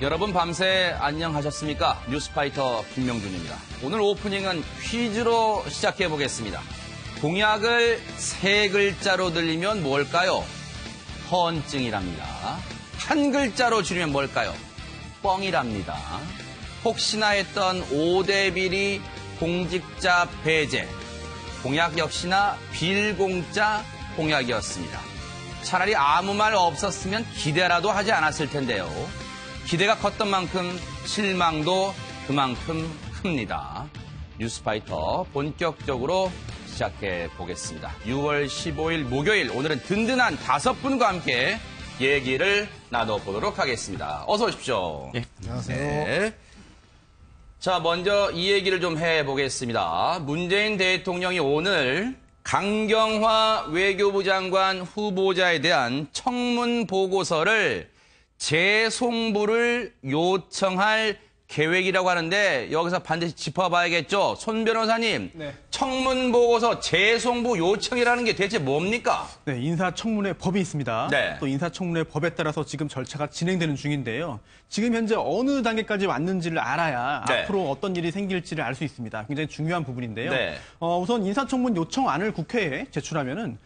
여러분 밤새 안녕하셨습니까? 뉴스파이터 김명준입니다. 오늘 오프닝은 퀴즈로 시작해 보겠습니다. 공약을 세 글자로 들리면 뭘까요? 허언증이랍니다. 한 글자로 줄이면 뭘까요? 뻥이랍니다. 혹시나 했던 5대 비리 공직자 배제. 공약 역시나 빌공짜 공약이었습니다. 차라리 아무 말 없었으면 기대라도 하지 않았을 텐데요. 기대가 컸던 만큼 실망도 그만큼 큽니다. 뉴스파이터 본격적으로 시작해 보겠습니다. 6월 15일 목요일 오늘은 든든한 5분과 함께 얘기를 나눠보도록 하겠습니다. 어서 오십시오. 예, 안녕하세요. 네. 자, 먼저 이 얘기를 좀 해보겠습니다. 문재인 대통령이 오늘 강경화 외교부 장관 후보자에 대한 청문 보고서를 재송부를 요청할 계획이라고 하는데 여기서 반드시 짚어봐야겠죠. 손 변호사님, 네. 청문 보고서 재송부 요청이라는 게 대체 뭡니까? 네, 인사청문회 법이 있습니다. 네. 또 인사청문회 법에 따라서 지금 절차가 진행되는 중인데요. 지금 현재 어느 단계까지 왔는지를 알아야 네. 앞으로 어떤 일이 생길지를 알 수 있습니다. 굉장히 중요한 부분인데요. 네. 우선 인사청문 요청안을 국회에 제출하면은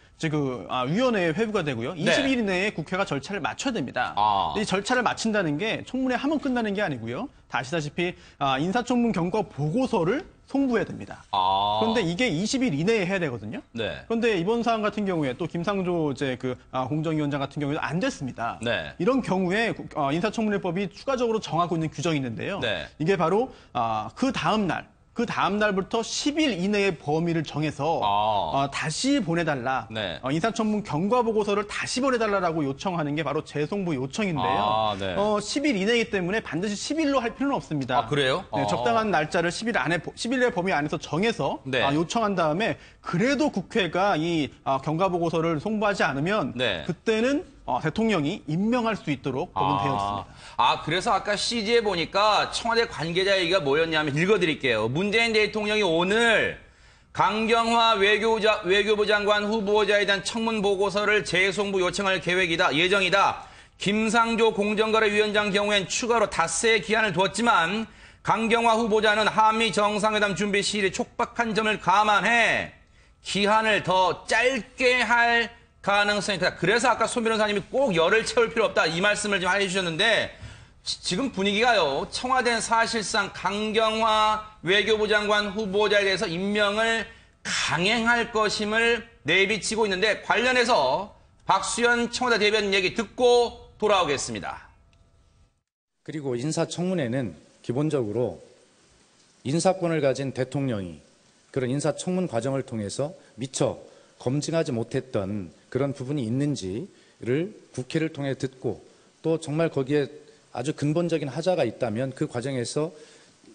위원회에 회부가 되고요. 20일 이내에 국회가 절차를 마쳐야 됩니다. 이 절차를 마친다는 게 청문회 하면 끝나는 게 아니고요. 다 아시다시피 인사청문 경과 보고서를 송부해야 됩니다. 그런데 이게 20일 이내에 해야 되거든요. 네. 그런데 이번 사안 같은 경우에 또 김상조 공정위원장 같은 경우에도 안 됐습니다. 네. 이런 경우에 인사청문회법이 추가적으로 정하고 있는 규정이 있는데요. 네. 이게 바로 그 다음 날부터 10일 이내의 범위를 정해서 다시 보내달라. 네. 인사청문 경과보고서를 다시 보내달라고 요청하는 게 바로 재송부 요청인데요. 네. 10일 이내이기 때문에 반드시 10일로 할 필요는 없습니다. 아, 그래요? 네, 적당한 날짜를 10일의 범위 안에서 정해서 네. 요청한 다음에 그래도 국회가 이 경과보고서를 송부하지 않으면 네. 그때는 대통령이 임명할 수 있도록 법은 되어 있습니다. 그래서 아까 CG에 보니까 청와대 관계자 얘기가 뭐였냐면 읽어드릴게요. 문재인 대통령이 오늘 강경화 외교부 장관 후보자에 대한 청문 보고서를 재송부 요청할 예정이다. 김상조 공정거래위원장 경우엔 추가로 닷새의 기한을 두었지만 강경화 후보자는 한미 정상회담 준비 시일이 촉박한 점을 감안해 기한을 더 짧게 할 가능성이 크다. 그래서 아까 손 변호사님이 꼭 열을 채울 필요 없다. 이 말씀을 좀 해주셨는데 지금 분위기가요. 청와대는 사실상 강경화 외교부 장관 후보자에 대해서 임명을 강행할 것임을 내비치고 있는데 관련해서 박수현 청와대 대변인 얘기 듣고 돌아오겠습니다. 그리고 인사청문회는 기본적으로 인사권을 가진 대통령이 그런 인사청문 과정을 통해서 미처 검증하지 못했던 그런 부분이 있는지를 국회를 통해 듣고 또 정말 거기에 아주 근본적인 하자가 있다면 그 과정에서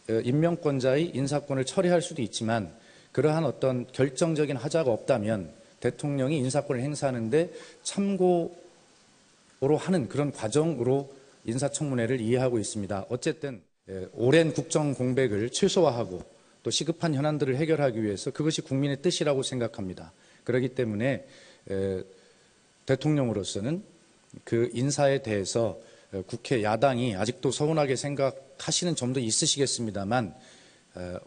임명권자의 인사권을 처리할 수도 있지만 그러한 어떤 결정적인 하자가 없다면 대통령이 인사권을 행사하는데 참고로 하는 그런 과정으로 인사청문회를 이해하고 있습니다. 어쨌든 오랜 국정 공백을 최소화하고 또 시급한 현안들을 해결하기 위해서 그것이 국민의 뜻이라고 생각합니다. 그렇기 때문에 대통령으로서는 그 인사에 대해서 국회 야당이 아직도 서운하게 생각하시는 점도 있으시겠습니다만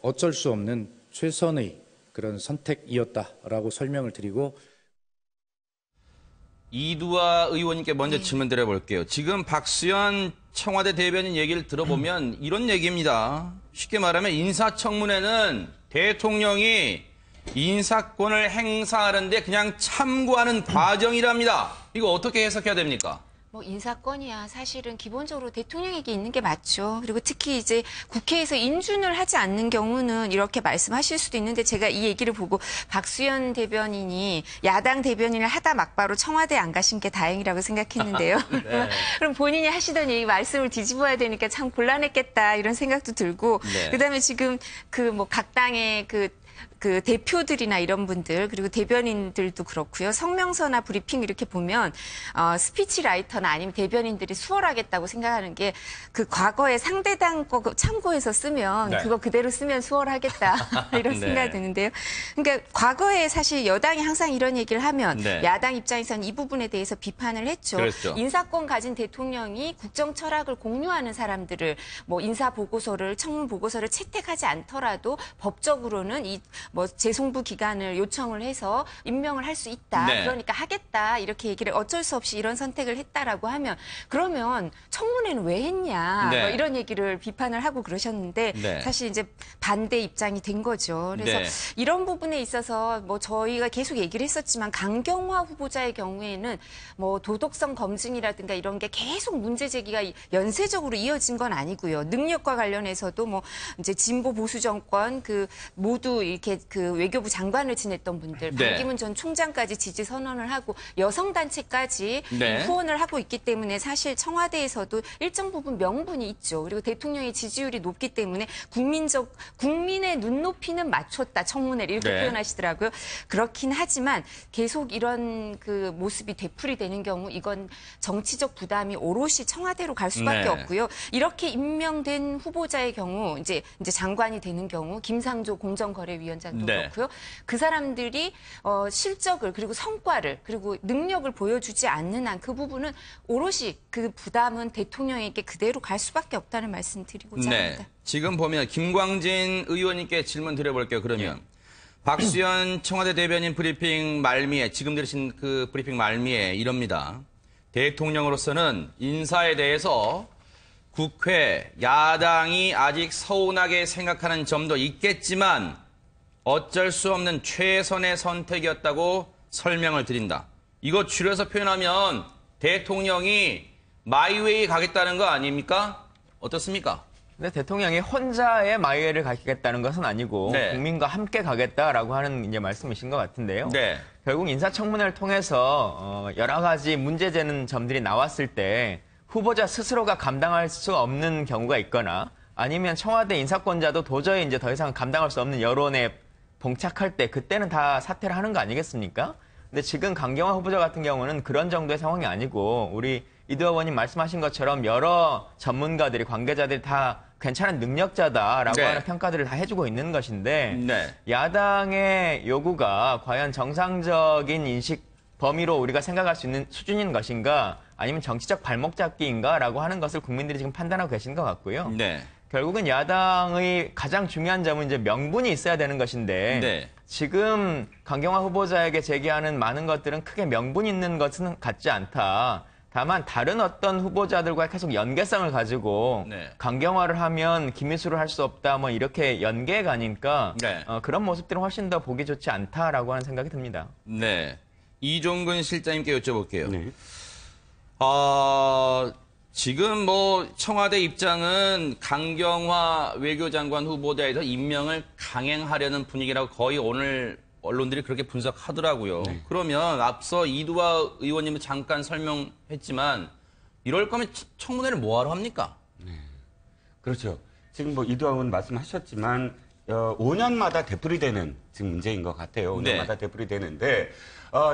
어쩔 수 없는 최선의 그런 선택이었다라고 설명을 드리고 이두아 의원님께 먼저 질문 드려볼게요. 지금 박수현 청와대 대변인 얘기를 들어보면 이런 얘기입니다. 쉽게 말하면 인사청문회는 대통령이 인사권을 행사하는데 그냥 참고하는 과정이랍니다. 이거 어떻게 해석해야 됩니까? 인사권이야 사실은 기본적으로 대통령에게 있는 게 맞죠. 그리고 특히 이제 국회에서 인준을 하지 않는 경우는 이렇게 말씀하실 수도 있는데 제가 이 얘기를 보고 박수현 대변인이 야당 대변인을 하다 막바로 청와대에 안 가신 게 다행이라고 생각했는데요. 네. 그럼 본인이 하시던 이 말씀을 뒤집어야 되니까 참 곤란했겠다 이런 생각도 들고 네. 그다음에 지금 각 당의 그 대표들이나 이런 분들 그리고 대변인들도 그렇고요. 성명서나 브리핑 이렇게 보면 스피치 라이터나 아니면 대변인들이 수월하겠다고 생각하는 게 그 과거에 상대당 거 참고해서 쓰면 네. 그거 그대로 쓰면 수월하겠다 이런 네. 생각이 드는데요. 그러니까 과거에 사실 여당이 항상 이런 얘기를 하면 네. 야당 입장에서는 이 부분에 대해서 비판을 했죠. 그랬죠. 인사권 가진 대통령이 국정 철학을 공유하는 사람들을 뭐 인사 보고서를 청문 보고서를 채택하지 않더라도 법적으로는 이 뭐 재송부 기간을 요청을 해서 임명을 할 수 있다. 네. 그러니까 하겠다. 이렇게 얘기를 어쩔 수 없이 이런 선택을 했다라고 하면 그러면 청문회는 왜 했냐. 네. 뭐 이런 얘기를 비판을 하고 그러셨는데 네. 사실 이제 반대 입장이 된 거죠. 그래서 네. 이런 부분에 있어서 뭐 저희가 계속 얘기를 했었지만 강경화 후보자의 경우에는 뭐 도덕성 검증이라든가 이런 게 계속 문제 제기가 연쇄적으로 이어진 건 아니고요. 능력과 관련해서도 뭐 이제 진보 보수 정권 그 모두 이렇게 그 외교부 장관을 지냈던 분들, 네. 반기문 전 총장까지 지지 선언을 하고 여성 단체까지 네. 후원을 하고 있기 때문에 사실 청와대에서도 일정 부분 명분이 있죠. 그리고 대통령의 지지율이 높기 때문에 국민의 눈높이는 맞췄다 청문회를 이렇게 네. 표현하시더라고요. 그렇긴 하지만 계속 이런 그 모습이 되풀이 되는 경우 이건 정치적 부담이 오롯이 청와대로 갈 수밖에 네. 없고요. 이렇게 임명된 후보자의 경우 이제 장관이 되는 경우 김상조 공정거래위원장도 네. 그렇고요. 그 사람들이 실적을 그리고 성과를 그리고 능력을 보여주지 않는 한 그 부분은 오롯이 그 부담은 대통령에게 그대로 갈 수밖에 없다는 말씀 드리고자 합니다. 지금 보면 김광진 의원님께 질문 드려볼게요. 그러면 박수현 청와대 대변인 브리핑 말미에 지금 들으신 그 브리핑 말미에 이럽니다. 대통령으로서는 인사에 대해서 국회, 야당이 아직 서운하게 생각하는 점도 있겠지만 어쩔 수 없는 최선의 선택이었다고 설명을 드린다. 이거 줄여서 표현하면 대통령이 마이웨이 가겠다는 거 아닙니까? 어떻습니까? 근데 대통령이 혼자의 마이웨이를 가겠다는 것은 아니고 네. 국민과 함께 가겠다라고 하는 이제 말씀이신 것 같은데요. 네. 결국 인사청문회를 통해서 여러 가지 문제되는 점들이 나왔을 때 후보자 스스로가 감당할 수 없는 경우가 있거나 아니면 청와대 인사권자도 도저히 이제 더 이상 감당할 수 없는 여론에 봉착할 때 그때는 다 사퇴를 하는 거 아니겠습니까? 근데 지금 강경화 후보자 같은 경우는 그런 정도의 상황이 아니고 우리 이두 의원님 말씀하신 것처럼 여러 전문가들이 관계자들이 다 괜찮은 능력자다라고 네. 하는 평가들을 다 해주고 있는 것인데 네. 야당의 요구가 과연 정상적인 인식 범위로 우리가 생각할 수 있는 수준인 것인가 아니면 정치적 발목 잡기인가라고 하는 것을 국민들이 지금 판단하고 계신 것 같고요. 네. 결국은 야당의 가장 중요한 점은 이제 명분이 있어야 되는 것인데 네. 지금 강경화 후보자에게 제기하는 많은 것들은 크게 명분 있는 것은 같지 않다. 다만 다른 어떤 후보자들과 계속 연계성을 가지고 네. 강경화를 하면 김희수를 할 수 없다 뭐 이렇게 연계해 가니까 네. 그런 모습들은 훨씬 더 보기 좋지 않다라고 하는 생각이 듭니다. 네. 이종근 실장님께 여쭤볼게요. 네. 지금 뭐 청와대 입장은 강경화 외교장관 후보자에서 임명을 강행하려는 분위기라고 거의 오늘 언론들이 그렇게 분석하더라고요. 네. 그러면 앞서 이두화 의원님은 잠깐 설명했지만 이럴 거면 청문회를 뭐하러 합니까? 그렇죠. 지금 뭐 이두하 의원 말씀하셨지만 5년마다 되풀이되는 지금 문제인 것 같아요. 5년마다 네. 되풀이되는데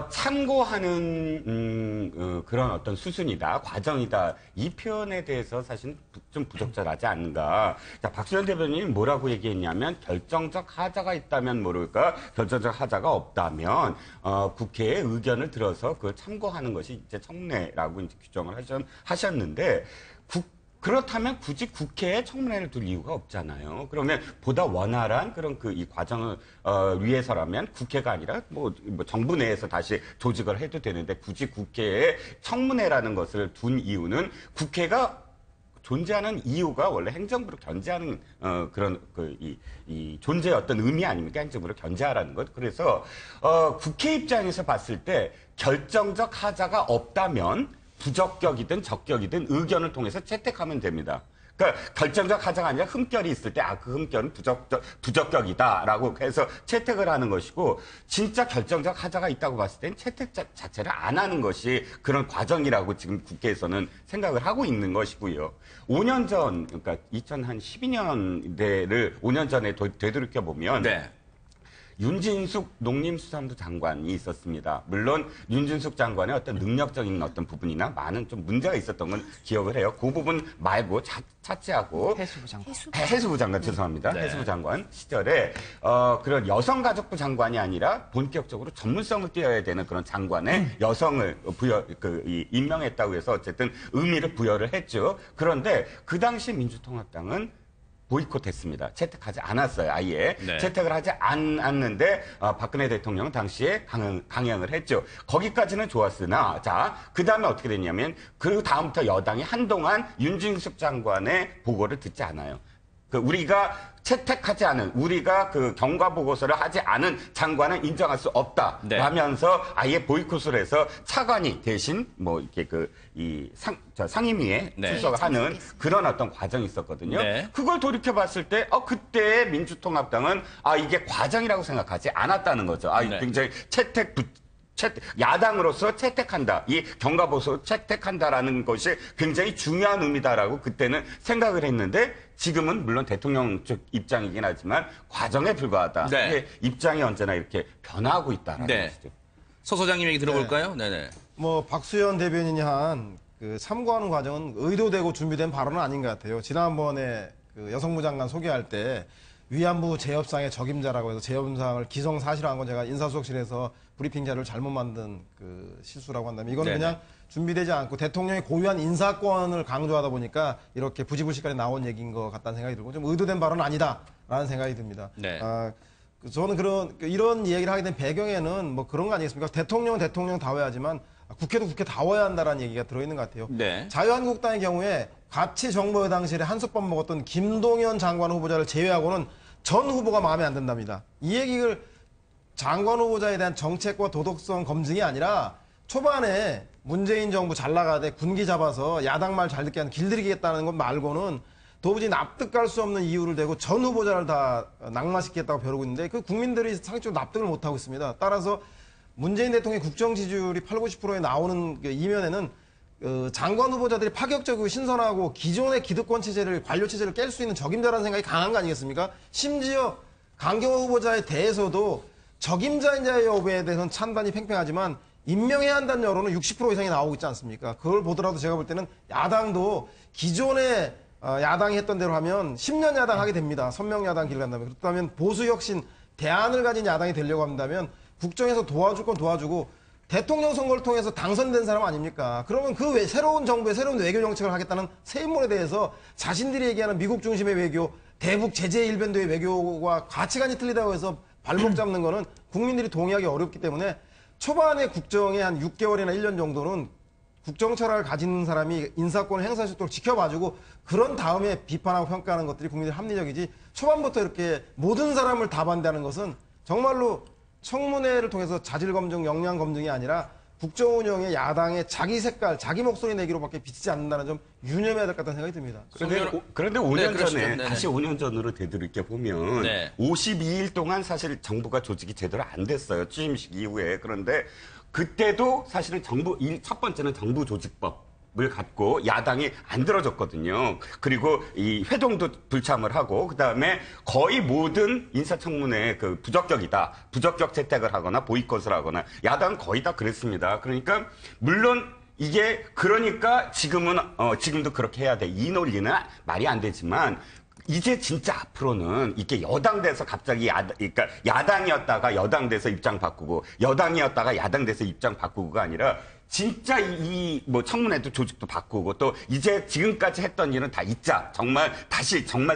참고하는 그런 어떤 수순이다, 과정이다 이 표현에 대해서 사실 좀 부적절하지 않는가. 자, 박수현 대변인이 뭐라고 얘기했냐면 결정적 하자가 있다면 모를까, 결정적 하자가 없다면 국회의 의견을 들어서 그걸 참고하는 것이 이제 청문회라고 이제 규정을 하셨는데. 그렇다면 굳이 국회에 청문회를 둘 이유가 없잖아요. 그러면 보다 원활한 그런 이 과정을 위해서라면 국회가 아니라 뭐 정부 내에서 다시 조직을 해도 되는데 굳이 국회에 청문회라는 것을 둔 이유는 국회가 존재하는 이유가 원래 행정부를 견제하는 그런 이 존재의 어떤 의미 아닙니까? 행정부를 견제하라는 것. 그래서 국회 입장에서 봤을 때 결정적 하자가 없다면 부적격이든 적격이든 의견을 통해서 채택하면 됩니다. 그러니까 결정적 하자가 아니라 흠결이 있을 때 그 흠결은 부적격이다라고 해서 채택을 하는 것이고 진짜 결정적 하자가 있다고 봤을 땐 채택 자체를 안 하는 것이 그런 과정이라고 지금 국회에서는 생각을 하고 있는 것이고요. 5년 전, 그러니까 2012년대를 5년 전에 되돌이켜 보면 네. 윤진숙 농림수산부 장관이 있었습니다. 물론 윤진숙 장관의 어떤 능력적인 어떤 부분이나 많은 좀 문제가 있었던 건 기억을 해요. 그 부분 말고 차치하고 해수부 장관. 해수부 장관 죄송합니다. 네. 해수부 장관 시절에 그런 여성가족부 장관이 아니라 본격적으로 전문성을 띄어야 되는 그런 장관의 여성을 임명했다고 해서 어쨌든 의미를 부여를 했죠. 그런데 그 당시 민주통합당은 보이콧했습니다. 채택하지 않았어요. 아예 네. 채택을 하지 않았는데 박근혜 대통령은 당시에 강행을 했죠. 거기까지는 좋았으나 그 다음에 어떻게 됐냐면 그 다음부터 여당이 한동안 윤진숙 장관의 보고를 듣지 않아요. 우리가 채택하지 않은, 우리가 그 경과 보고서를 하지 않은 장관은 인정할 수 없다. 네. 하면서 아예 보이콧을 해서 차관이 대신 뭐 이렇게 상임위에 네. 출석을 하는 참석했습니다. 그런 어떤 과정이 있었거든요. 네. 그걸 돌이켜 봤을 때, 그때 민주통합당은 이게 과정이라고 생각하지 않았다는 거죠. 네. 굉장히 야당으로서 채택한다. 이 경과보고서 채택한다라는 것이 굉장히 중요한 의미다라고 그때는 생각을 했는데 지금은 물론 대통령 쪽 입장이긴 하지만 과정에 불과하다. 네. 이게 입장이 언제나 이렇게 변화하고 있다라는 네. 것이죠. 서 소장님 얘기 들어볼까요? 네네. 뭐 박수현 대변인이 한 그 참고하는 과정은 의도되고 준비된 발언은 아닌 것 같아요. 지난번에 그 여성부 장관 소개할 때 위안부 재협상의 적임자라고 해서 재협상을 기성사실화한 건 제가 인사수석실에서 브리핑 자료를 잘못 만든 그 실수라고 한다면 이건 네네. 그냥 준비되지 않고 대통령이 고유한 인사권을 강조하다 보니까 이렇게 부지불식간에 나온 얘기인 것 같다는 생각이 들고 좀 의도된 발언은 아니다라는 생각이 듭니다. 네. 저는 이런 이야기를 하게 된 배경에는 뭐 그런 거 아니겠습니까? 대통령은 대통령다워야지만 국회도 국회다워야 한다라는 얘기가 들어있는 것 같아요. 네. 자유한국당의 경우에 같이 정부 여당실에 한솥밥 먹었던 김동연 장관 후보자를 제외하고는 전 후보가 마음에 안 든답니다. 이 얘기를 장관 후보자에 대한 정책과 도덕성 검증이 아니라 초반에 문재인 정부 잘 나가되 군기 잡아서 야당 말 잘 듣게 하는 길들이겠다는 것 말고는 도무지 납득할 수 없는 이유를 대고 전 후보자를 다 낙마시키겠다고 벼르고 있는데 그 국민들이 상식적으로 납득을 못하고 있습니다. 따라서 문재인 대통령의 국정 지지율이 80~90%에 나오는 그 이면에는 장관 후보자들이 파격적이고 신선하고 기존의 기득권 체제를, 관료 체제를 깰 수 있는 적임자라는 생각이 강한 거 아니겠습니까? 심지어 강경호 후보자에 대해서도 적임자인자의 여부에 대해서는 찬반이 팽팽하지만 임명해야 한다는 여론은 60% 이상이 나오고 있지 않습니까? 그걸 보더라도 제가 볼 때는 야당도 기존에 야당이 했던 대로 하면 10년 야당 하게 됩니다. 선명 야당 길을 간다면. 그렇다면 보수 혁신, 대안을 가진 야당이 되려고 한다면 국정에서 도와줄 건 도와주고 대통령 선거를 통해서 당선된 사람 아닙니까? 그러면 그 새로운 정부의 새로운 외교 정책을 하겠다는 새 인물에 대해서 자신들이 얘기하는 미국 중심의 외교, 대북 제재 일변도의 외교와 가치관이 틀리다고 해서 발목 잡는 거는 국민들이 동의하기 어렵기 때문에 초반에 국정에 한 6개월이나 1년 정도는 국정 철학을 가진 사람이 인사권을 행사할 수 있도록 지켜봐주고 그런 다음에 비판하고 평가하는 것들이 국민들 합리적이지 초반부터 이렇게 모든 사람을 다 반대하는 것은 정말로 청문회를 통해서 자질 검증, 역량 검증이 아니라 국정 운영에 야당의 자기 색깔, 자기 목소리 내기로밖에 비치지 않는다는 점 유념해야 될 것 같다는 생각이 듭니다. 그런데 5년 네, 그러시죠. 전에, 네네. 다시 5년 전으로 되돌이켜 보면, 네. 52일 동안 사실 정부가 조직이 제대로 안 됐어요. 취임식 이후에. 그런데 그때도 사실은 첫 번째는 정부 조직법. 을 갖고 야당이 안 들어줬거든요. 그리고 이 회동도 불참을 하고 그다음에 거의 모든 인사청문회 부적격이다. 부적격 채택을 하거나 보이콧을 하거나 야당은 거의 다 그랬습니다. 그러니까 물론 이게 그러니까 지금도 그렇게 해야 돼. 이 논리는 말이 안 되지만 이제 진짜 앞으로는 이게 여당 돼서 갑자기 그러니까 야당이었다가 여당 돼서 입장 바꾸고 여당이었다가 야당 돼서 입장 바꾸고가 아니라 진짜 뭐 청문회도 조직도 바꾸고 또 이제 지금까지 했던 일은 다 잊자. 정말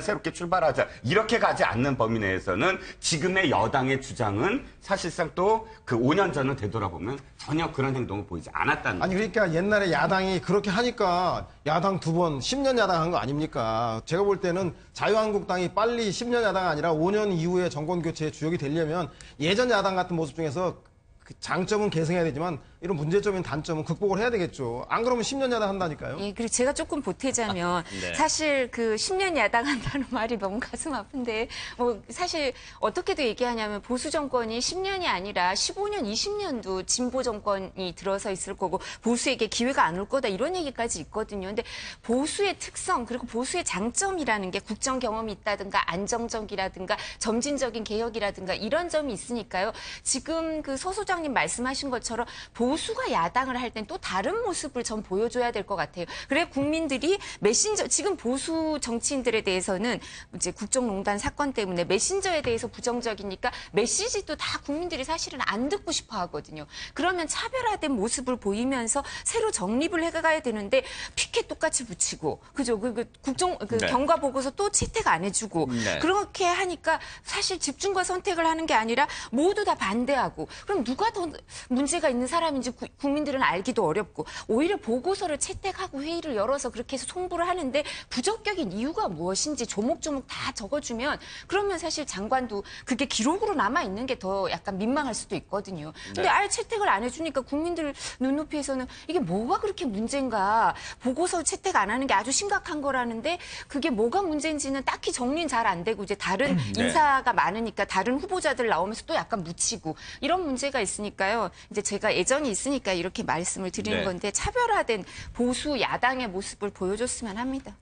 새롭게 출발하자. 이렇게 가지 않는 범위 내에서는 지금의 여당의 주장은 사실상 또 그 5년 전을 되돌아보면 전혀 그런 행동을 보이지 않았다는 아니 그러니까 옛날에 야당이 그렇게 하니까 야당 2번 10년 야당한 거 아닙니까? 제가 볼 때는 자유한국당이 빨리 10년 야당 아니라 5년 이후에 정권 교체의 주역이 되려면 예전 야당 같은 모습 중에서 그 장점은 계승해야 되지만 이런 문제점인 단점은 극복을 해야 되겠죠. 안 그러면 10년 야당 한다니까요. 예, 그리고 제가 조금 보태자면 네. 사실 그 10년 야당한다는 말이 너무 가슴 아픈데 뭐 사실 어떻게도 얘기하냐면 보수 정권이 10년이 아니라 15년, 20년도 진보 정권이 들어서 있을 거고 보수에게 기회가 안 올 거다 이런 얘기까지 있거든요. 근데 보수의 특성 그리고 보수의 장점이라는 게 국정 경험이 있다든가 안정적이라든가 점진적인 개혁이라든가 이런 점이 있으니까요. 지금 그 서 소장님 말씀하신 것처럼 보수가 야당을 할 땐 또 다른 모습을 전 보여줘야 될 것 같아요. 그래 국민들이 메신저 지금 보수 정치인들에 대해서는 이제 국정농단 사건 때문에 메신저에 대해서 부정적이니까 메시지도 다 국민들이 사실은 안 듣고 싶어 하거든요. 그러면 차별화된 모습을 보이면서 새로 정립을 해가야 되는데 피켓 똑같이 붙이고 그죠? 국정 네. 경과 보고서 또 채택 안 해주고 네. 그렇게 하니까 사실 집중과 선택을 하는 게 아니라 모두 다 반대하고 그럼 누가 더 문제가 있는 사람인지 국민들은 알기도 어렵고 오히려 보고서를 채택하고 회의를 열어서 그렇게 해서 송부를 하는데 부적격인 이유가 무엇인지 조목조목 다 적어주면 그러면 사실 장관도 그게 기록으로 남아 있는 게 더 약간 민망할 수도 있거든요. 근데 네. 아예 채택을 안 해주니까 국민들 눈높이에서는 이게 뭐가 그렇게 문제인가 보고서 채택 안 하는 게 아주 심각한 거라는데 그게 뭐가 문제인지는 딱히 정리는 잘 안 되고 이제 다른 네. 인사가 많으니까 다른 후보자들 나오면서 또 약간 묻히고 이런 문제가 있으니까요. 이제 제가 애정이 있으니까 이렇게 말씀을 드리는 네. 건데 차별화된 보수 야당의 모습을 보여줬으면 합니다.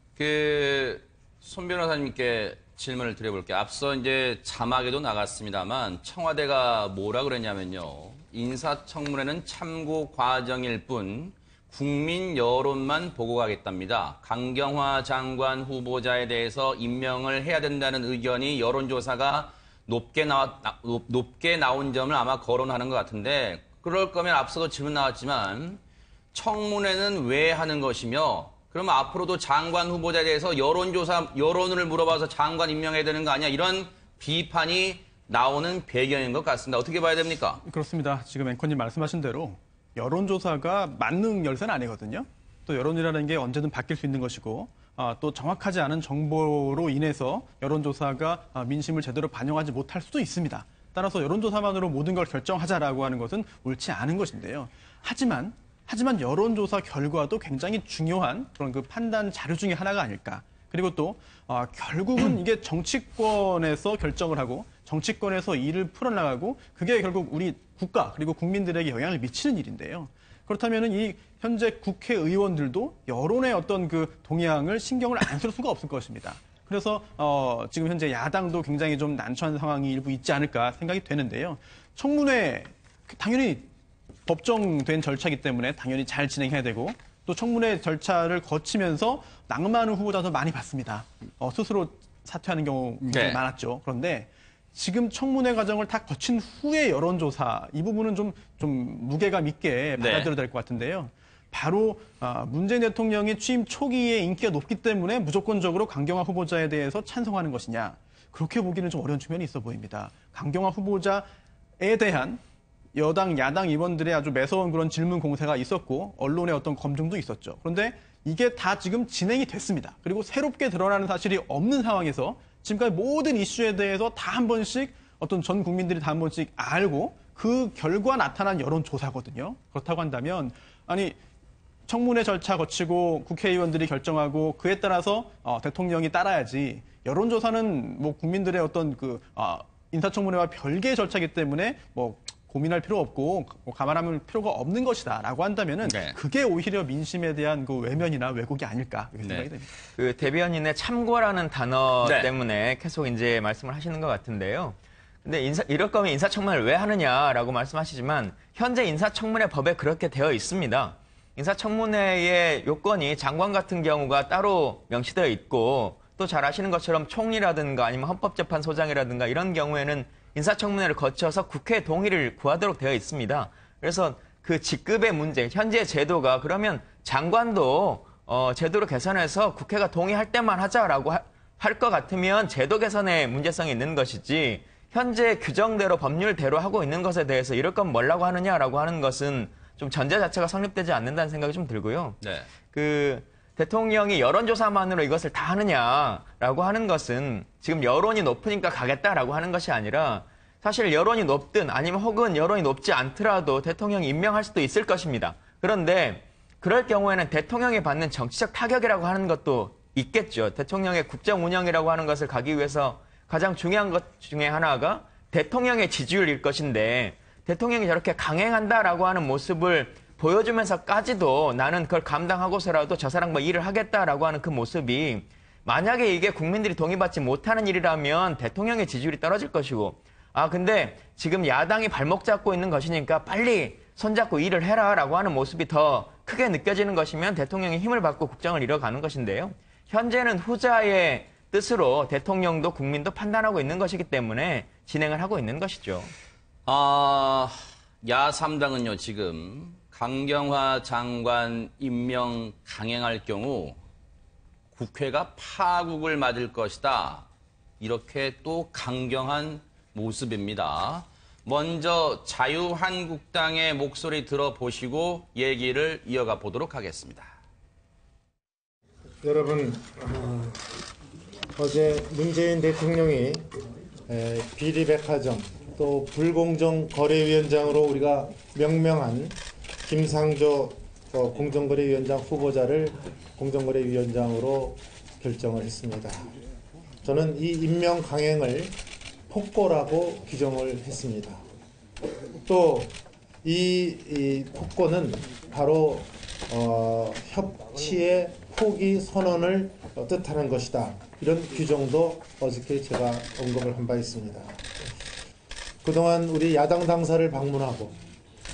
손 변호사님께 질문을 드려볼게요. 앞서 이제 자막에도 나갔습니다만 청와대가 뭐라 그랬냐면요. 인사청문회는 참고 과정일 뿐 국민 여론만 보고 가겠답니다. 강경화 장관 후보자에 대해서 임명을 해야 된다는 의견이 여론조사가 높게 나온 점을 아마 거론하는 것 같은데 그럴 거면 앞서도 질문 나왔지만 청문회는 왜 하는 것이며 그러면 앞으로도 장관 후보자에 대해서 여론을 물어봐서 장관 임명해야 되는 거 아니야? 이런 비판이 나오는 배경인 것 같습니다. 어떻게 봐야 됩니까? 그렇습니다. 지금 앵커님 말씀하신 대로 여론조사가 만능 열쇠는 아니거든요. 또 여론이라는 게 언제든 바뀔 수 있는 것이고 또 정확하지 않은 정보로 인해서 여론조사가 민심을 제대로 반영하지 못할 수도 있습니다. 따라서 여론조사만으로 모든 걸 결정하자라고 하는 것은 옳지 않은 것인데요. 하지만 여론조사 결과도 굉장히 중요한 그런 그 판단 자료 중에 하나가 아닐까. 그리고 또 결국은 이게 정치권에서 결정을 하고 정치권에서 일을 풀어나가고 그게 결국 우리 국가 그리고 국민들에게 영향을 미치는 일인데요. 그렇다면은 이 현재 국회의원들도 여론의 어떤 그 동향을 신경을 안 쓸 수가 없을 것입니다. 그래서 지금 현재 야당도 굉장히 좀 난처한 상황이 일부 있지 않을까 생각이 되는데요. 청문회 당연히 법정된 절차이기 때문에 당연히 잘 진행해야 되고 또 청문회 절차를 거치면서 낙마하는 후보자도 많이 봤습니다. 스스로 사퇴하는 경우가 네. 많았죠. 그런데 지금 청문회 과정을 다 거친 후에 여론조사 이 부분은 좀 무게감 있게 받아들여야 될 것 같은데요. 바로 문재인 대통령이 취임 초기에 인기가 높기 때문에 무조건적으로 강경화 후보자에 대해서 찬성하는 것이냐. 그렇게 보기는 좀 어려운 측면이 있어 보입니다. 강경화 후보자에 대한 여당, 야당 의원들의 아주 매서운 그런 질문 공세가 있었고 언론의 어떤 검증도 있었죠. 그런데 이게 다 지금 진행이 됐습니다. 그리고 새롭게 드러나는 사실이 없는 상황에서 지금까지 모든 이슈에 대해서 다 한 번씩 어떤 전 국민들이 다 한 번씩 알고 그 결과 나타난 여론조사거든요. 그렇다고 한다면 아니 청문회 절차 거치고 국회의원들이 결정하고 그에 따라서 대통령이 따라야지 여론조사는 뭐 국민들의 어떤 그 인사청문회와 별개의 절차이기 때문에 뭐 고민할 필요 없고 감안할 필요가 없는 것이다라고 한다면은 네. 그게 오히려 민심에 대한 그 외면이나 왜곡이 아닐까 이렇게 생각이 됩니다. 그 대변인의 참고라는 단어 네. 때문에 계속 이제 말씀을 하시는 것 같은데요. 근데 이럴 거면 인사청문회를 왜 하느냐라고 말씀하시지만 현재 인사청문회 법에 그렇게 되어 있습니다. 인사청문회의 요건이 장관 같은 경우가 따로 명시되어 있고 또 잘 아시는 것처럼 총리라든가 아니면 헌법재판소장이라든가 이런 경우에는 인사청문회를 거쳐서 국회 동의를 구하도록 되어 있습니다. 그래서 그 직급의 문제, 현재 제도가 그러면 장관도 제도를 개선해서 국회가 동의할 때만 하자라고 할 것 같으면 제도 개선에 문제성이 있는 것이지 현재 규정대로 법률대로 하고 있는 것에 대해서 이럴 건 뭐라고 하느냐라고 하는 것은 좀 전제 자체가 성립되지 않는다는 생각이 좀 들고요. 네. 그 대통령이 여론조사만으로 이것을 다 하느냐라고 하는 것은 지금 여론이 높으니까 가겠다라고 하는 것이 아니라 사실 여론이 높든 아니면 혹은 여론이 높지 않더라도 대통령이 임명할 수도 있을 것입니다. 그런데 그럴 경우에는 대통령이 받는 정치적 타격이라고 하는 것도 있겠죠. 대통령의 국정 운영이라고 하는 것을 가기 위해서 가장 중요한 것 중에 하나가 대통령의 지지율일 것인데 대통령이 저렇게 강행한다라고 하는 모습을 보여주면서까지도 나는 그걸 감당하고서라도 저 사람과 일을 하겠다라고 하는 그 모습이 만약에 이게 국민들이 동의받지 못하는 일이라면 대통령의 지지율이 떨어질 것이고 근데 지금 야당이 발목 잡고 있는 것이니까 빨리 손잡고 일을 해라라고 하는 모습이 더 크게 느껴지는 것이면 대통령이 힘을 받고 국정을 이뤄가는 것인데요. 현재는 후자의 뜻으로 대통령도 국민도 판단하고 있는 것이기 때문에 진행을 하고 있는 것이죠. 야3당은요, 지금 강경화 장관 임명 강행할 경우 국회가 파국을 맞을 것이다. 이렇게 또 강경한 모습입니다. 먼저 자유한국당의 목소리 들어보시고 얘기를 이어가 보도록 하겠습니다. 여러분, 어제 문재인 대통령이 비리백화점 또 불공정거래위원장으로 우리가 명명한 김상조 공정거래위원장 후보자를 공정거래위원장으로 결정을 했습니다. 저는 이 임명 강행을 폭거라고 규정을 했습니다. 또 이 폭거는 바로 협치의 포기 선언을 뜻하는 것이다. 이런 규정도 어저께 제가 언급을 한 바 있습니다. 그동안 우리 야당 당사를 방문하고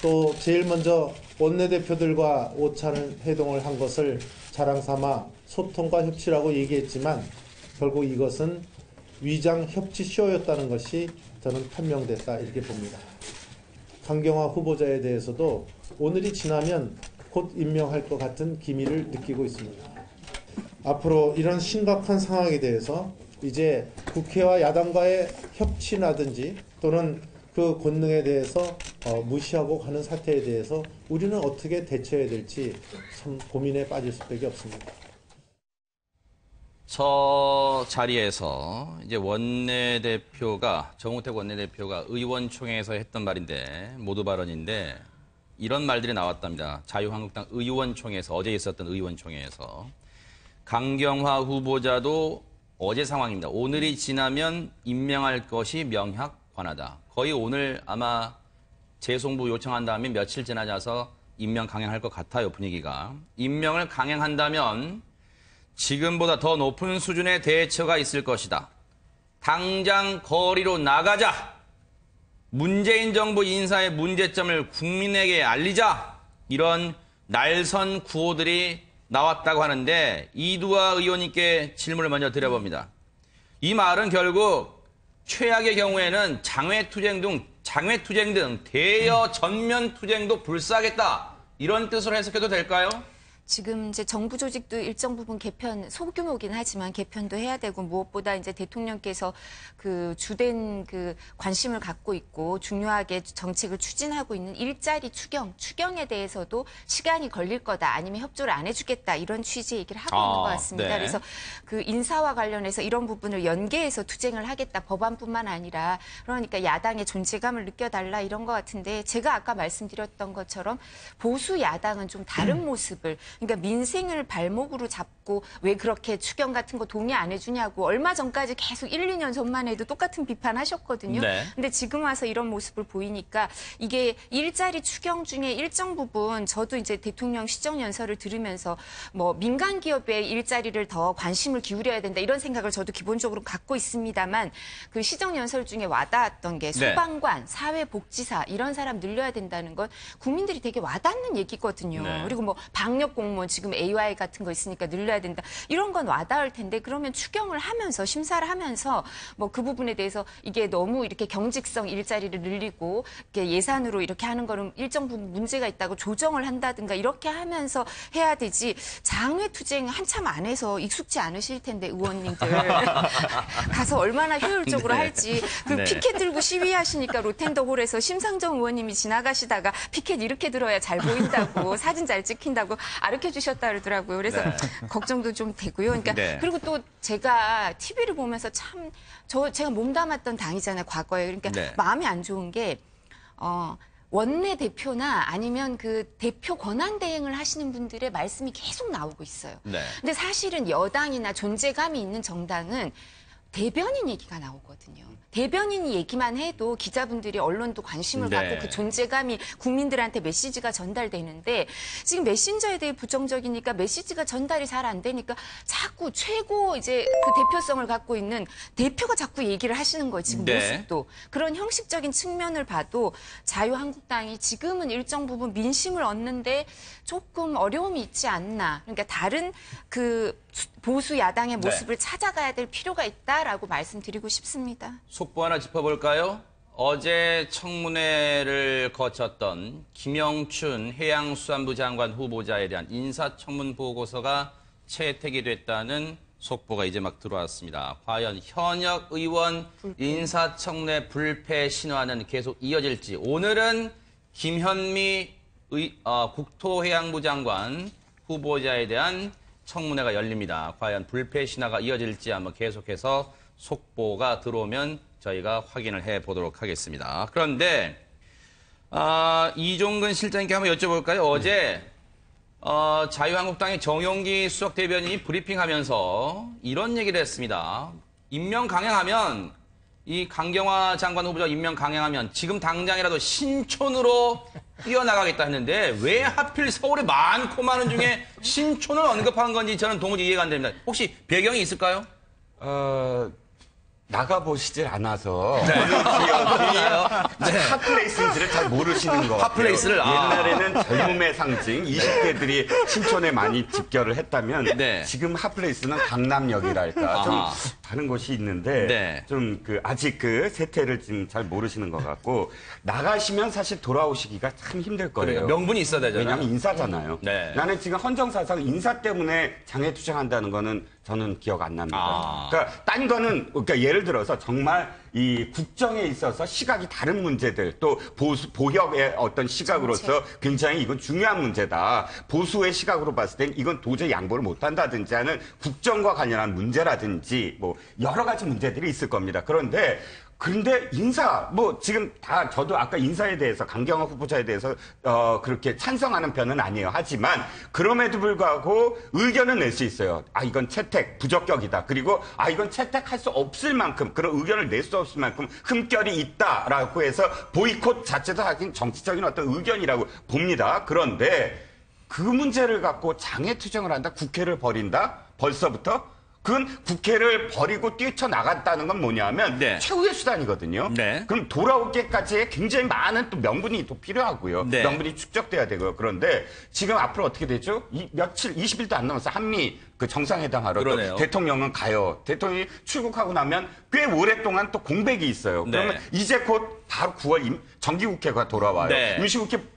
또 제일 먼저 원내대표들과 오찬 회동을 한 것을 자랑삼아 소통과 협치라고 얘기했지만 결국 이것은 위장 협치 쇼였다는 것이 저는 판명됐다 이렇게 봅니다. 강경화 후보자에 대해서도 오늘이 지나면 곧 임명할 것 같은 기미를 느끼고 있습니다. 앞으로 이런 심각한 상황에 대해서 이제 국회와 야당과의 협치라든지 또는 그 권능에 대해서 무시하고 가는 사태에 대해서 우리는 어떻게 대처해야 될지 참 고민에 빠질 수밖에 없습니다. 저 자리에서 이제 정우택 원내대표가 의원총회에서 했던 말인데, 모두 발언인데, 이런 말들이 나왔답니다. 자유한국당 의원총회에서, 어제 있었던 의원총회에서. 강경화 후보자도 어제 상황입니다. 오늘이 지나면 임명할 것이 명확관하다. 거의 오늘 아마 재송부 요청한 다음에 며칠 지나서 임명 강행할 것 같아요, 분위기가. 임명을 강행한다면 지금보다 더 높은 수준의 대처가 있을 것이다. 당장 거리로 나가자. 문재인 정부 인사의 문제점을 국민에게 알리자. 이런 날선 구호들이 나왔다고 하는데 이두아 의원님께 질문을 먼저 드려봅니다. 이 말은 결국 최악의 경우에는 장외투쟁 등 대여 전면 투쟁도 불사하겠다. 이런 뜻으로 해석해도 될까요? 지금 이제 정부 조직도 일정 부분 개편, 소규모긴 하지만 개편도 해야 되고, 무엇보다 이제 대통령께서 그 주된 그 관심을 갖고 있고 중요하게 정책을 추진하고 있는 일자리 추경에 대해서도 시간이 걸릴 거다, 아니면 협조를 안 해주겠다, 이런 취지의 얘기를 하고 있는 것 같습니다. 네. 그래서 그 인사와 관련해서 이런 부분을 연계해서 투쟁을 하겠다, 법안뿐만 아니라. 그러니까 야당의 존재감을 느껴달라, 이런 것 같은데, 제가 아까 말씀드렸던 것처럼 보수 야당은 좀 다른 모습을, 그러니까 민생을 발목으로 잡고 왜 그렇게 추경 같은 거 동의 안 해주냐고 얼마 전까지 계속 1, 2년 전만 해도 똑같은 비판하셨거든요. 네. 근데 지금 와서 이런 모습을 보이니까 이게 일자리 추경 중에 일정 부분, 저도 이제 대통령 시정연설을 들으면서 뭐 민간 기업의 일자리를 더 관심을 기울여야 된다, 이런 생각을 저도 기본적으로 갖고 있습니다만, 그 시정연설 중에 와닿았던 게 소방관, 사회복지사 이런 사람 늘려야 된다는 건 국민들이 되게 와닿는 얘기거든요. 네. 그리고 뭐 방역 공무원 지금 AY 같은 거 있으니까 늘려야 된다, 이런 건 와닿을 텐데, 그러면 추경을 하면서 심사를 하면서 뭐 그 부분에 대해서 이게 너무 이렇게 경직성 일자리를 늘리고 이렇게 예산으로 이렇게 하는 거는 일정 부분 문제가 있다고 조정을 한다든가 이렇게 하면서 해야 되지, 장외투쟁 한참 안 해서 익숙지 않으실 텐데 의원님들 가서 얼마나 효율적으로 네. 할지. 그 네. 피켓 들고 시위하시니까 로텐더홀에서 심상정 의원님이 지나가시다가 피켓 이렇게 들어야 잘 보인다고 사진 잘 찍힌다고 가르쳐 주셨다 그러더라고요. 그래서 네. 걱정도 좀 되고요. 그러니까 네. 그리고 또 제가 TV를 보면서 참 제가 몸담았던 당이잖아요, 과거에. 그러니까 네. 마음이 안 좋은 게 원내 대표나 아니면 그 대표 권한 대행을 하시는 분들의 말씀이 계속 나오고 있어요. 네. 근데 사실은 여당이나 존재감이 있는 정당은 대변인 얘기가 나오거든요. 대변인 얘기만 해도 기자분들이 언론도 관심을 네. 갖고 그 존재감이 국민들한테 메시지가 전달되는데 지금 메신저에 대해 부정적이니까 메시지가 전달이 잘 안 되니까 자꾸 최고 이제 그 대표성을 갖고 있는 대표가 자꾸 얘기를 하시는 거예요. 지금 네. 모습도. 그런 형식적인 측면을 봐도 자유한국당이 지금은 일정 부분 민심을 얻는데 조금 어려움이 있지 않나. 그러니까 다른 그 보수 야당의 모습을 찾아가야 될 필요가 있다라고 말씀드리고 싶습니다. 속보 하나 짚어볼까요? 어제 청문회를 거쳤던 김영춘 해양수산부 장관 후보자에 대한 인사청문 보고서가 채택이 됐다는 속보가 이제 막 들어왔습니다. 과연 현역 의원 인사청문회 불패 신화는 계속 이어질지. 오늘은 김현미 국토해양부 장관 후보자에 대한 청문회가 열립니다. 과연 불패 신화가 이어질지 한번 계속해서 속보가 들어오면 저희가 확인을 해보도록 하겠습니다. 그런데 이종근 실장님께 한번 여쭤볼까요? 어제 자유한국당의 정용기 수석 대변인이 브리핑하면서 이런 얘기를 했습니다. 임명 강행하면 이 강경화 장관 후보자 임명 강행하면 지금 당장이라도 신촌으로 뛰어나가겠다 했는데 왜 하필 서울에 많고 많은 중에 신촌을 언급한 건지 저는 도무지 이해가 안 됩니다. 혹시 배경이 있을까요? 나가보시질 않아서 어느 지역이 핫플레이스인지를 잘 모르시는 것 같아요. 핫플레이스를? 옛날에는 젊음의 상징 20대들이 신촌에 많이 집결을 했다면 네. 지금 핫플레이스는 강남역이랄까 좀 아하. 다른 곳이 있는데 네. 좀 아직 그 세태를 지금 잘 모르시는 것 같고 나가시면 사실 돌아오시기가 참 힘들 거예요. 그래요. 명분이 있어야 되잖아요. 왜냐하면 인사잖아요. 네. 나는 지금 헌정사상 인사 때문에 장애투쟁한다는 거는 저는 기억 안 납니다. 그러니까 딴 거는 그러니까 예를 들어서 정말 이 국정에 있어서 시각이 다른 문제들 또 보혁의 어떤 시각으로서 굉장히 이건 중요한 문제다. 보수의 시각으로 봤을 땐 이건 도저히 양보를 못한다든지 하는 국정과 관련한 문제라든지 뭐 여러 가지 문제들이 있을 겁니다. 그런데 인사, 지금 다 저도 아까 인사에 대해서 강경화 후보자에 대해서 그렇게 찬성하는 편은 아니에요. 하지만 그럼에도 불구하고 의견을 낼 수 있어요. 이건 채택, 부적격이다. 그리고 이건 채택할 수 없을 만큼 그런 의견을 낼 수 없을 만큼 흠결이 있다라고 해서 보이콧 자체도 하긴 정치적인 어떤 의견이라고 봅니다. 그런데 그 문제를 갖고 장애투쟁을 한다? 국회를 버린다? 벌써부터? 그건 국회를 버리고 뛰쳐나갔다는 건 뭐냐면 네. 최후의 수단이거든요. 네. 그럼 돌아오기까지 굉장히 많은 또 명분이 또 필요하고요. 네. 명분이 축적돼야 되고요. 그런데 지금 앞으로 어떻게 되죠? 20일도 안 남았어. 한미 그 정상회담 하러 그러네요. 또 대통령은 가요. 대통령이 출국하고 나면 꽤 오랫동안 또 공백이 있어요. 네. 그러면 이제 곧 바로 9월 정기국회가 돌아와요. 네. 임시국회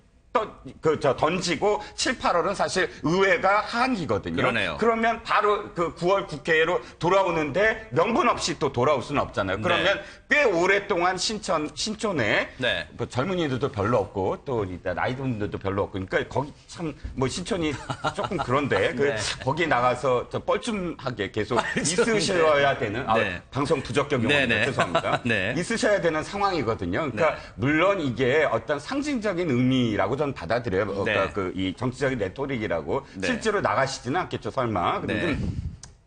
던지고 7, 8월은 사실 의회가 하한기거든요. 그러네요. 그러면 바로 그 9월 국회로 돌아오는데 명분 없이 또 돌아올 수는 없잖아요. 그러면 꽤 오랫동안 신촌에 네. 젊은이들도 별로 없고 또 나이 든 분들도 별로 없고 그러니까 거기 참 신촌이 조금 그런데 거기 나가서 뻘쭘하게 계속 있으셔야 되는 네. 방송 부적격 용어입니다. 죄송합니다. 네. 있으셔야 되는 상황이거든요. 그러니까 물론 이게 어떤 상징적인 의미라고 저는 받아들여요. 그러니까 이 정치적인 레토릭이라고 실제로 나가시지는 않겠죠, 설마. 그런데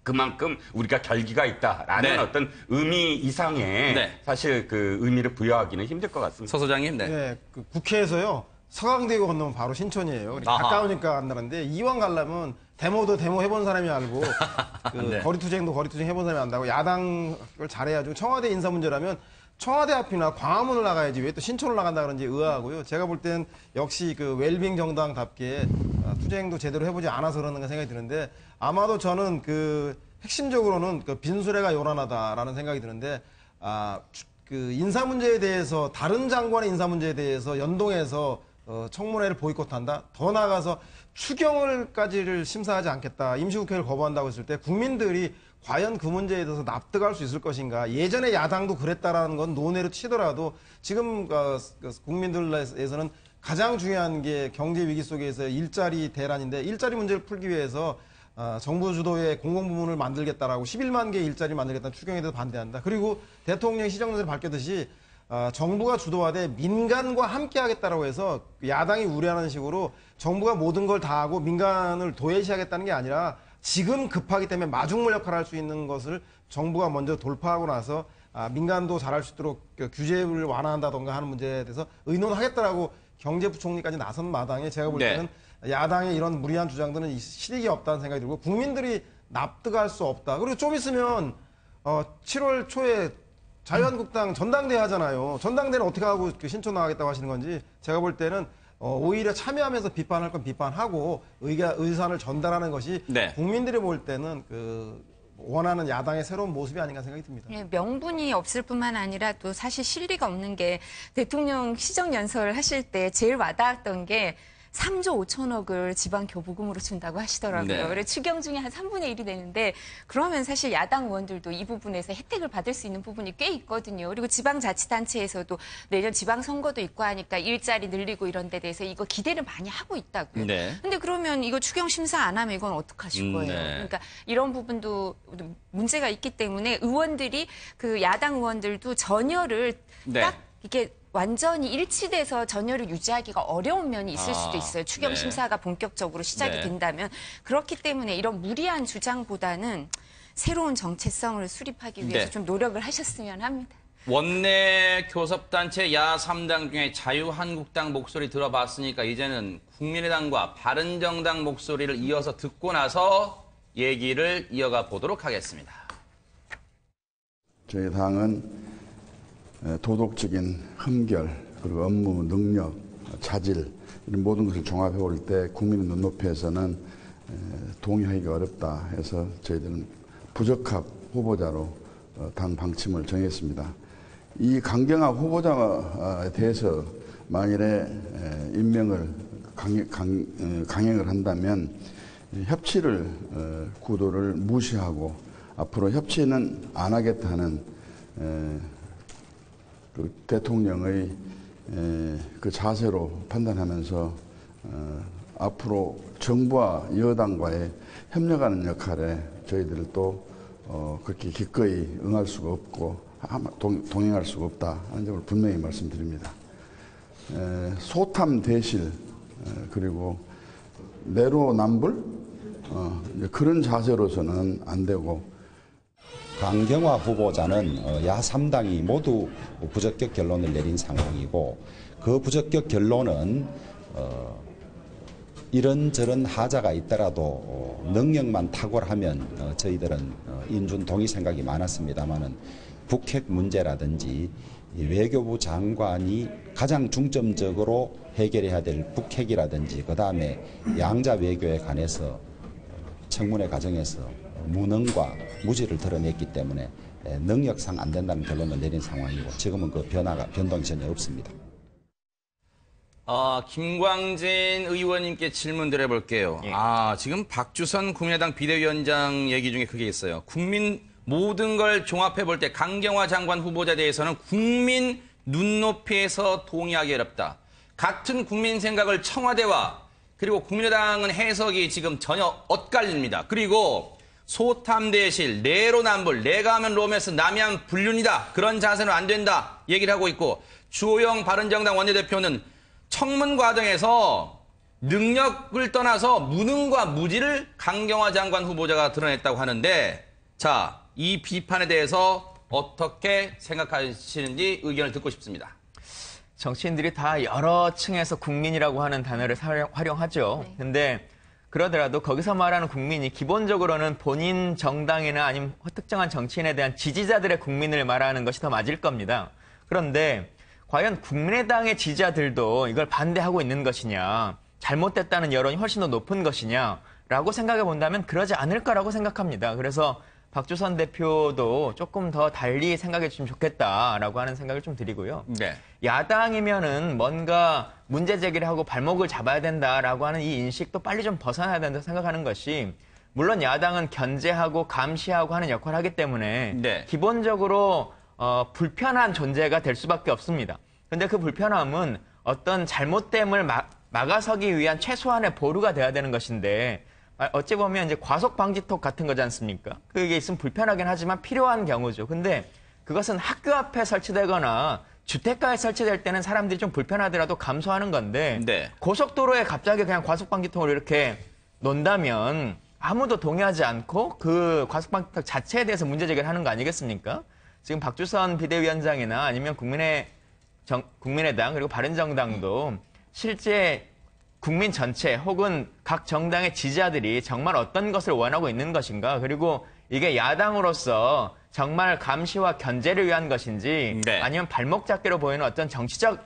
그만큼 우리가 결기가 있다라는 어떤 의미 이상의 사실 그 의미를 부여하기는 힘들 것 같습니다. 서 소장님, 네, 그 국회에서요 서강대교 건너면 바로 신촌이에요. 가까우니까 간다는데 이왕 가려면 데모도 데모 해본 사람이 알고 거리투쟁도 거리투쟁 해본 사람이 안다고 야당을 잘해야죠. 청와대 인사 문제라면 청와대 앞이나 광화문을 나가야지 왜 또 신촌을 나간다 그런지 의아하고요. 제가 볼 땐 역시 그 웰빙 정당답게 투쟁도 제대로 해보지 않아서 그러는가 생각이 드는데 아마도 저는 그 핵심적으로는 그 빈수레가 요란하다라는 생각이 드는데 그 인사 문제에 대해서 다른 장관의 인사 문제에 대해서 연동해서 청문회를 보이콧한다. 더 나아가서 추경을까지를 심사하지 않겠다. 임시국회를 거부한다고 했을 때 국민들이 과연 그 문제에 대해서 납득할 수 있을 것인가. 예전에 야당도 그랬다라는 건 논외로 치더라도 지금 국민들에서는 가장 중요한 게 경제 위기 속에서 일자리 대란인데 일자리 문제를 풀기 위해서 정부 주도의 공공부문을 만들겠다라고 11만 개 일자리 만들겠다는 추경에 대해서 반대한다. 그리고 대통령 시정연설에 밝혔듯이 정부가 주도하되 민간과 함께 하겠다라고 해서 야당이 우려하는 식으로 정부가 모든 걸 다 하고 민간을 도외시하겠다는 게 아니라 지금 급하기 때문에 마중물 역할을 할 수 있는 것을 정부가 먼저 돌파하고 나서 민간도 잘할 수 있도록 규제를 완화한다던가 하는 문제에 대해서 의논하겠다라고 경제부총리까지 나선 마당에 제가 볼 때는 야당의 이런 무리한 주장들은 실익이 없다는 생각이 들고 국민들이 납득할 수 없다. 그리고 좀 있으면 7월 초에 자유한국당 전당대회 하잖아요. 전당대회는 어떻게 하고 신촌 나가겠다고 하시는 건지 제가 볼 때는 오히려 참여하면서 비판할 건 비판하고 의사를 전달하는 것이 국민들이 볼 때는 원하는 야당의 새로운 모습이 아닌가 생각이 듭니다. 네, 명분이 없을 뿐만 아니라 또 사실 실리가 없는 게 대통령 시정연설을 하실 때 제일 와닿았던 게 3조 5천억을 지방 교부금으로 준다고 하시더라고요. 네. 그래서 추경 중에 한 3분의 1이 되는데 그러면 사실 야당 의원들도 이 부분에서 혜택을 받을 수 있는 부분이 꽤 있거든요. 그리고 지방자치단체에서도 내년 지방선거도 있고 하니까 일자리 늘리고 이런 데 대해서 이거 기대를 많이 하고 있다고요. 네. 근데 그러면 이거 추경 심사 안 하면 이건 어떡하실 거예요? 네. 그러니까 이런 부분도 문제가 있기 때문에 의원들이 야당 의원들도 전열을 딱 이렇게 완전히 일치돼서 전열을 유지하기가 어려운 면이 있을 수도 있어요. 추경 심사가 본격적으로 시작이 된다면. 그렇기 때문에 이런 무리한 주장보다는 새로운 정체성을 수립하기 위해서 좀 노력을 하셨으면 합니다. 원내 교섭단체 야 3당 중에 자유한국당 목소리 들어봤으니까 이제는 국민의당과 바른정당 목소리를 이어서 듣고 나서 얘기를 이어가 보도록 하겠습니다. 저희 당은 도덕적인 흠결, 그리고 업무 능력, 자질 이런 모든 것을 종합해 볼 때 국민의 눈높이에서는 동의하기가 어렵다 해서 저희들은 부적합 후보자로 당 방침을 정했습니다. 이 강경학 후보자에 대해서 만일에 임명을 강행을 한다면 협치를 구도를 무시하고 앞으로 협치는 안 하겠다는 대통령의 그 자세로 판단하면서 앞으로 정부와 여당과의 협력하는 역할에 저희들도 그렇게 기꺼이 응할 수가 없고 동행할 수가 없다 하는 점을 분명히 말씀드립니다. 소탐 대실 그리고 내로남불 그런 자세로서는 안 되고 강경화 후보자는 야 3당이 모두 부적격 결론을 내린 상황이고 그 부적격 결론은 이런저런 하자가 있더라도 능력만 탁월하면 저희들은 인준 동의 생각이 많았습니다만은 북핵 문제라든지 외교부 장관이 가장 중점적으로 해결해야 될 북핵이라든지 그다음에 양자 외교에 관해서 청문회 과정에서 무능과 무지를 드러냈기 때문에 능력상 안 된다는 결론을 내린 상황이고 지금은 그 변동이 전혀 없습니다. 김광진 의원님께 질문 드려볼게요. 지금 박주선 국민의당 비대위원장 얘기 중에 그게 있어요. 국민 모든 걸 종합해 볼 때 강경화 장관 후보자에 대해서는 국민 눈높이에서 동의하기 어렵다. 같은 국민 생각을 청와대와 그리고 국민의당은 해석이 지금 전혀 엇갈립니다. 그리고 소탐대실, 내로남불, 내가 하면 로맨스, 남이 하면 불륜이다. 그런 자세는 안 된다. 얘기를 하고 있고 주호영 바른정당 원내대표는 청문 과정에서 능력을 떠나서 무능과 무지를 강경화 장관 후보자가 드러냈다고 하는데 자, 이 비판에 대해서 어떻게 생각하시는지 의견을 듣고 싶습니다. 정치인들이 다 여러 층에서 국민이라고 하는 단어를 활용하죠. 근데 그러더라도 거기서 말하는 국민이 기본적으로는 본인 정당이나 아니면 특정한 정치인에 대한 지지자들의 국민을 말하는 것이 더 맞을 겁니다. 그런데 과연 국민의당의 지지자들도 이걸 반대하고 있는 것이냐, 잘못됐다는 여론이 훨씬 더 높은 것이냐라고 생각해 본다면 그러지 않을 거라고 생각합니다. 그래서 박주선 대표도 조금 더 달리 생각해 주시면 좋겠다라고 하는 생각을 좀 드리고요. 야당이면은 뭔가 문제 제기를 하고 발목을 잡아야 된다라고 하는 이 인식도 빨리 좀 벗어나야 된다고 생각하는 것이 물론 야당은 견제하고 감시하고 하는 역할을 하기 때문에 기본적으로 불편한 존재가 될 수밖에 없습니다. 그런데 그 불편함은 어떤 잘못됨을 막아서기 위한 최소한의 보루가 돼야 되는 것인데 어찌 보면 이제 과속 방지턱 같은 거지 않습니까? 그게 있으면 불편하긴 하지만 필요한 경우죠. 근데 그것은 학교 앞에 설치되거나 주택가에 설치될 때는 사람들이 좀 불편하더라도 감수하는 건데 네. 고속도로에 갑자기 그냥 과속방지턱을 이렇게 놓는다면 아무도 동의하지 않고 그 과속방지턱 자체에 대해서 문제제기를 하는 거 아니겠습니까? 지금 박주선 비대위원장이나 아니면 국민의당 그리고 바른정당도 실제 국민 전체 혹은 각 정당의 지지자들이 정말 어떤 것을 원하고 있는 것인가, 그리고 이게 야당으로서 정말 감시와 견제를 위한 것인지 네. 아니면 발목 잡기로 보이는 어떤 정치적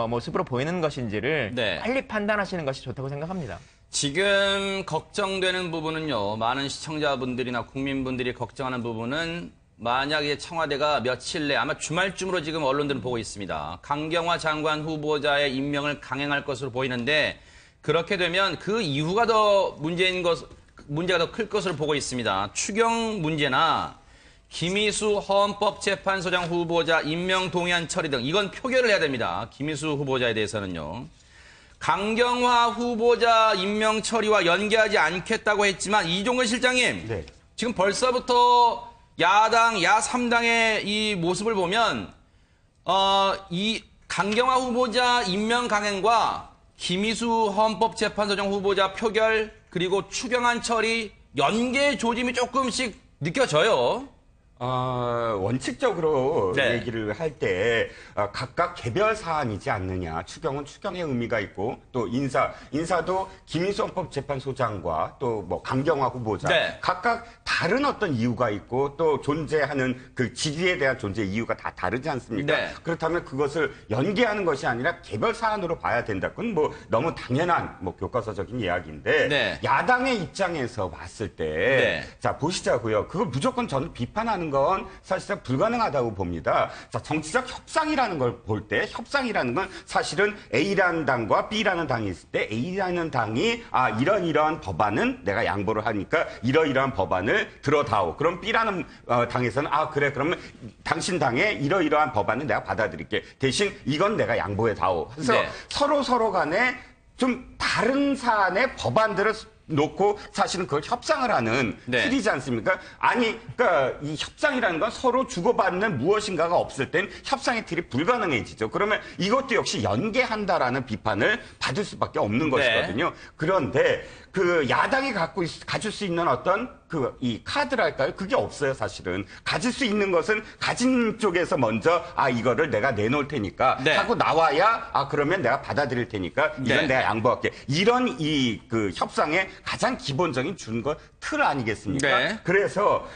모습으로 보이는 것인지를 네. 빨리 판단하시는 것이 좋다고 생각합니다. 지금 걱정되는 부분은요. 많은 시청자분들이나 국민분들이 걱정하는 부분은 만약에 청와대가 며칠 내 아마 주말쯤으로 지금 언론들은 보고 있습니다. 강경화 장관 후보자의 임명을 강행할 것으로 보이는데 그렇게 되면 그 이후가 더 문제가 더 클 것으로 보고 있습니다. 추경 문제나 김희수 헌법재판소장 후보자 임명 동의안 처리 등 이건 표결을 해야 됩니다. 김희수 후보자에 대해서는요. 강경화 후보자 임명 처리와 연계하지 않겠다고 했지만 이종건 실장님 네. 지금 벌써부터 야당, 야3당의 이 모습을 보면 이 강경화 후보자 임명 강행과 김희수 헌법재판소장 후보자 표결 그리고 추경안 처리 연계 조짐이 조금씩 느껴져요. 원칙적으로 네. 얘기를 할 때 각각 개별 사안이지 않느냐. 추경은 추경의 의미가 있고 또 인사도 김희수 헌법재판소장과 또 뭐 강경화 후보자 네. 각각 다른 어떤 이유가 있고 또 존재하는 그 지지에 대한 존재 이유가 다 다르지 않습니까? 네. 그렇다면 그것을 연계하는 것이 아니라 개별 사안으로 봐야 된다. 그건 뭐 너무 당연한 뭐 교과서적인 이야기인데 네. 야당의 입장에서 봤을 때 네. 자 보시자고요. 그걸 무조건 저는 비판하는 건 사실상 불가능하다고 봅니다. 자, 정치적 협상이라는 걸 볼 때 협상이라는 건 사실은 A라는 당과 B라는 당이 있을 때 A라는 당이 이런 법안은 내가 양보를 하니까 이러이러한 법안을 들어다오. 그럼 B라는 당에서는 그래 그러면 당신 당에 이러이러한 법안은 내가 받아들일게. 대신 이건 내가 양보해다오. 그래서 네. 서로 간에 좀 다른 사안의 법안들을 놓고 사실은 그걸 협상을 하는 네. 틀이지 않습니까? 그러니까 이 협상이라는 건 서로 주고받는 무엇인가가 없을 땐 협상의 틀이 불가능해지죠. 그러면 이것도 역시 연계한다라는 비판을 받을 수밖에 없는 것이거든요. 그런데 그 야당이 가질 수 있는 어떤 이 카드랄까요? 그게 없어요, 사실은. 가질 수 있는 것은 가진 쪽에서 먼저 이거를 내가 내놓을 테니까 네. 하고 나와야 그러면 내가 받아들일 테니까 이건 네. 내가 양보할게. 이런 그 협상의 가장 기본적인 준거 틀 아니겠습니까? 네. 그래서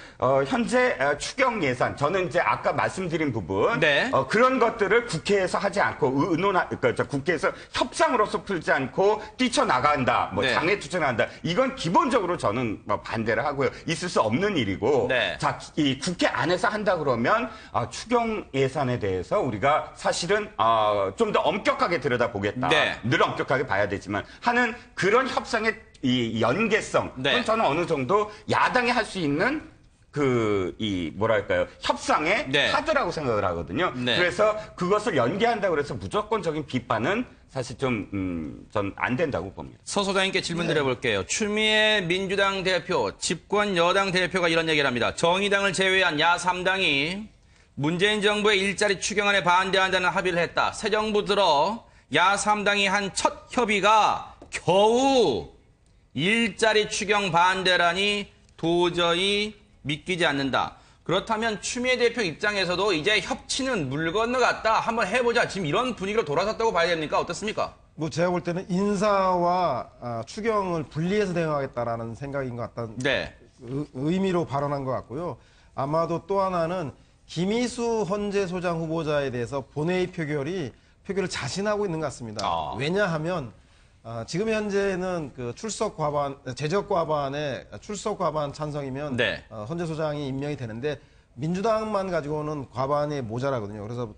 현재 추경 예산 저는 이제 아까 말씀드린 부분 네. 그런 것들을 국회에서 하지 않고 국회에서 협상으로서 풀지 않고 뛰쳐나간다. 뭐 네. 장애 투쟁한다. 이건 기본적으로 저는 반대를 하고요. 있을 수 없는 일이고 네. 자, 이 국회 안에서 한다 그러면 추경 예산에 대해서 우리가 사실은 좀 더 엄격하게 들여다보겠다. 네. 늘 엄격하게 봐야 되지만 하는 그런 협상의 이 연계성 네. 그건 저는 어느 정도 야당이 할 수 있는 협상의 네. 카드라고 생각을 하거든요. 네. 그래서 그것을 연계한다고 해서 무조건적인 비판은 사실 전 안 된다고 봅니다. 서 소장님께 질문 드려볼게요. 추미애 민주당 대표, 집권 여당 대표가 이런 얘기를 합니다. 정의당을 제외한 야3당이 문재인 정부의 일자리 추경안에 반대한다는 합의를 했다. 새 정부 들어 야3당이 한 첫 협의가 겨우 일자리 추경 반대라니 도저히 믿기지 않는다. 그렇다면 추미애 대표 입장에서도 이제 협치는 물 건너갔다. 한번 해보자. 지금 이런 분위기로 돌아섰다고 봐야 됩니까? 어떻습니까? 뭐 제가 볼 때는 인사와 추경을 분리해서 대응하겠다라는 생각인 것 같다는 네. 의미로 발언한 것 같고요. 아마도 또 하나는 김희수 헌재소장 후보자에 대해서 본회의 표결을 자신하고 있는 것 같습니다. 왜냐하면 지금 현재는 그 제적 과반에 출석 과반 찬성이면 네. 헌재소장이 임명이 되는데 민주당만 가지고는 과반이 모자라거든요. 그래서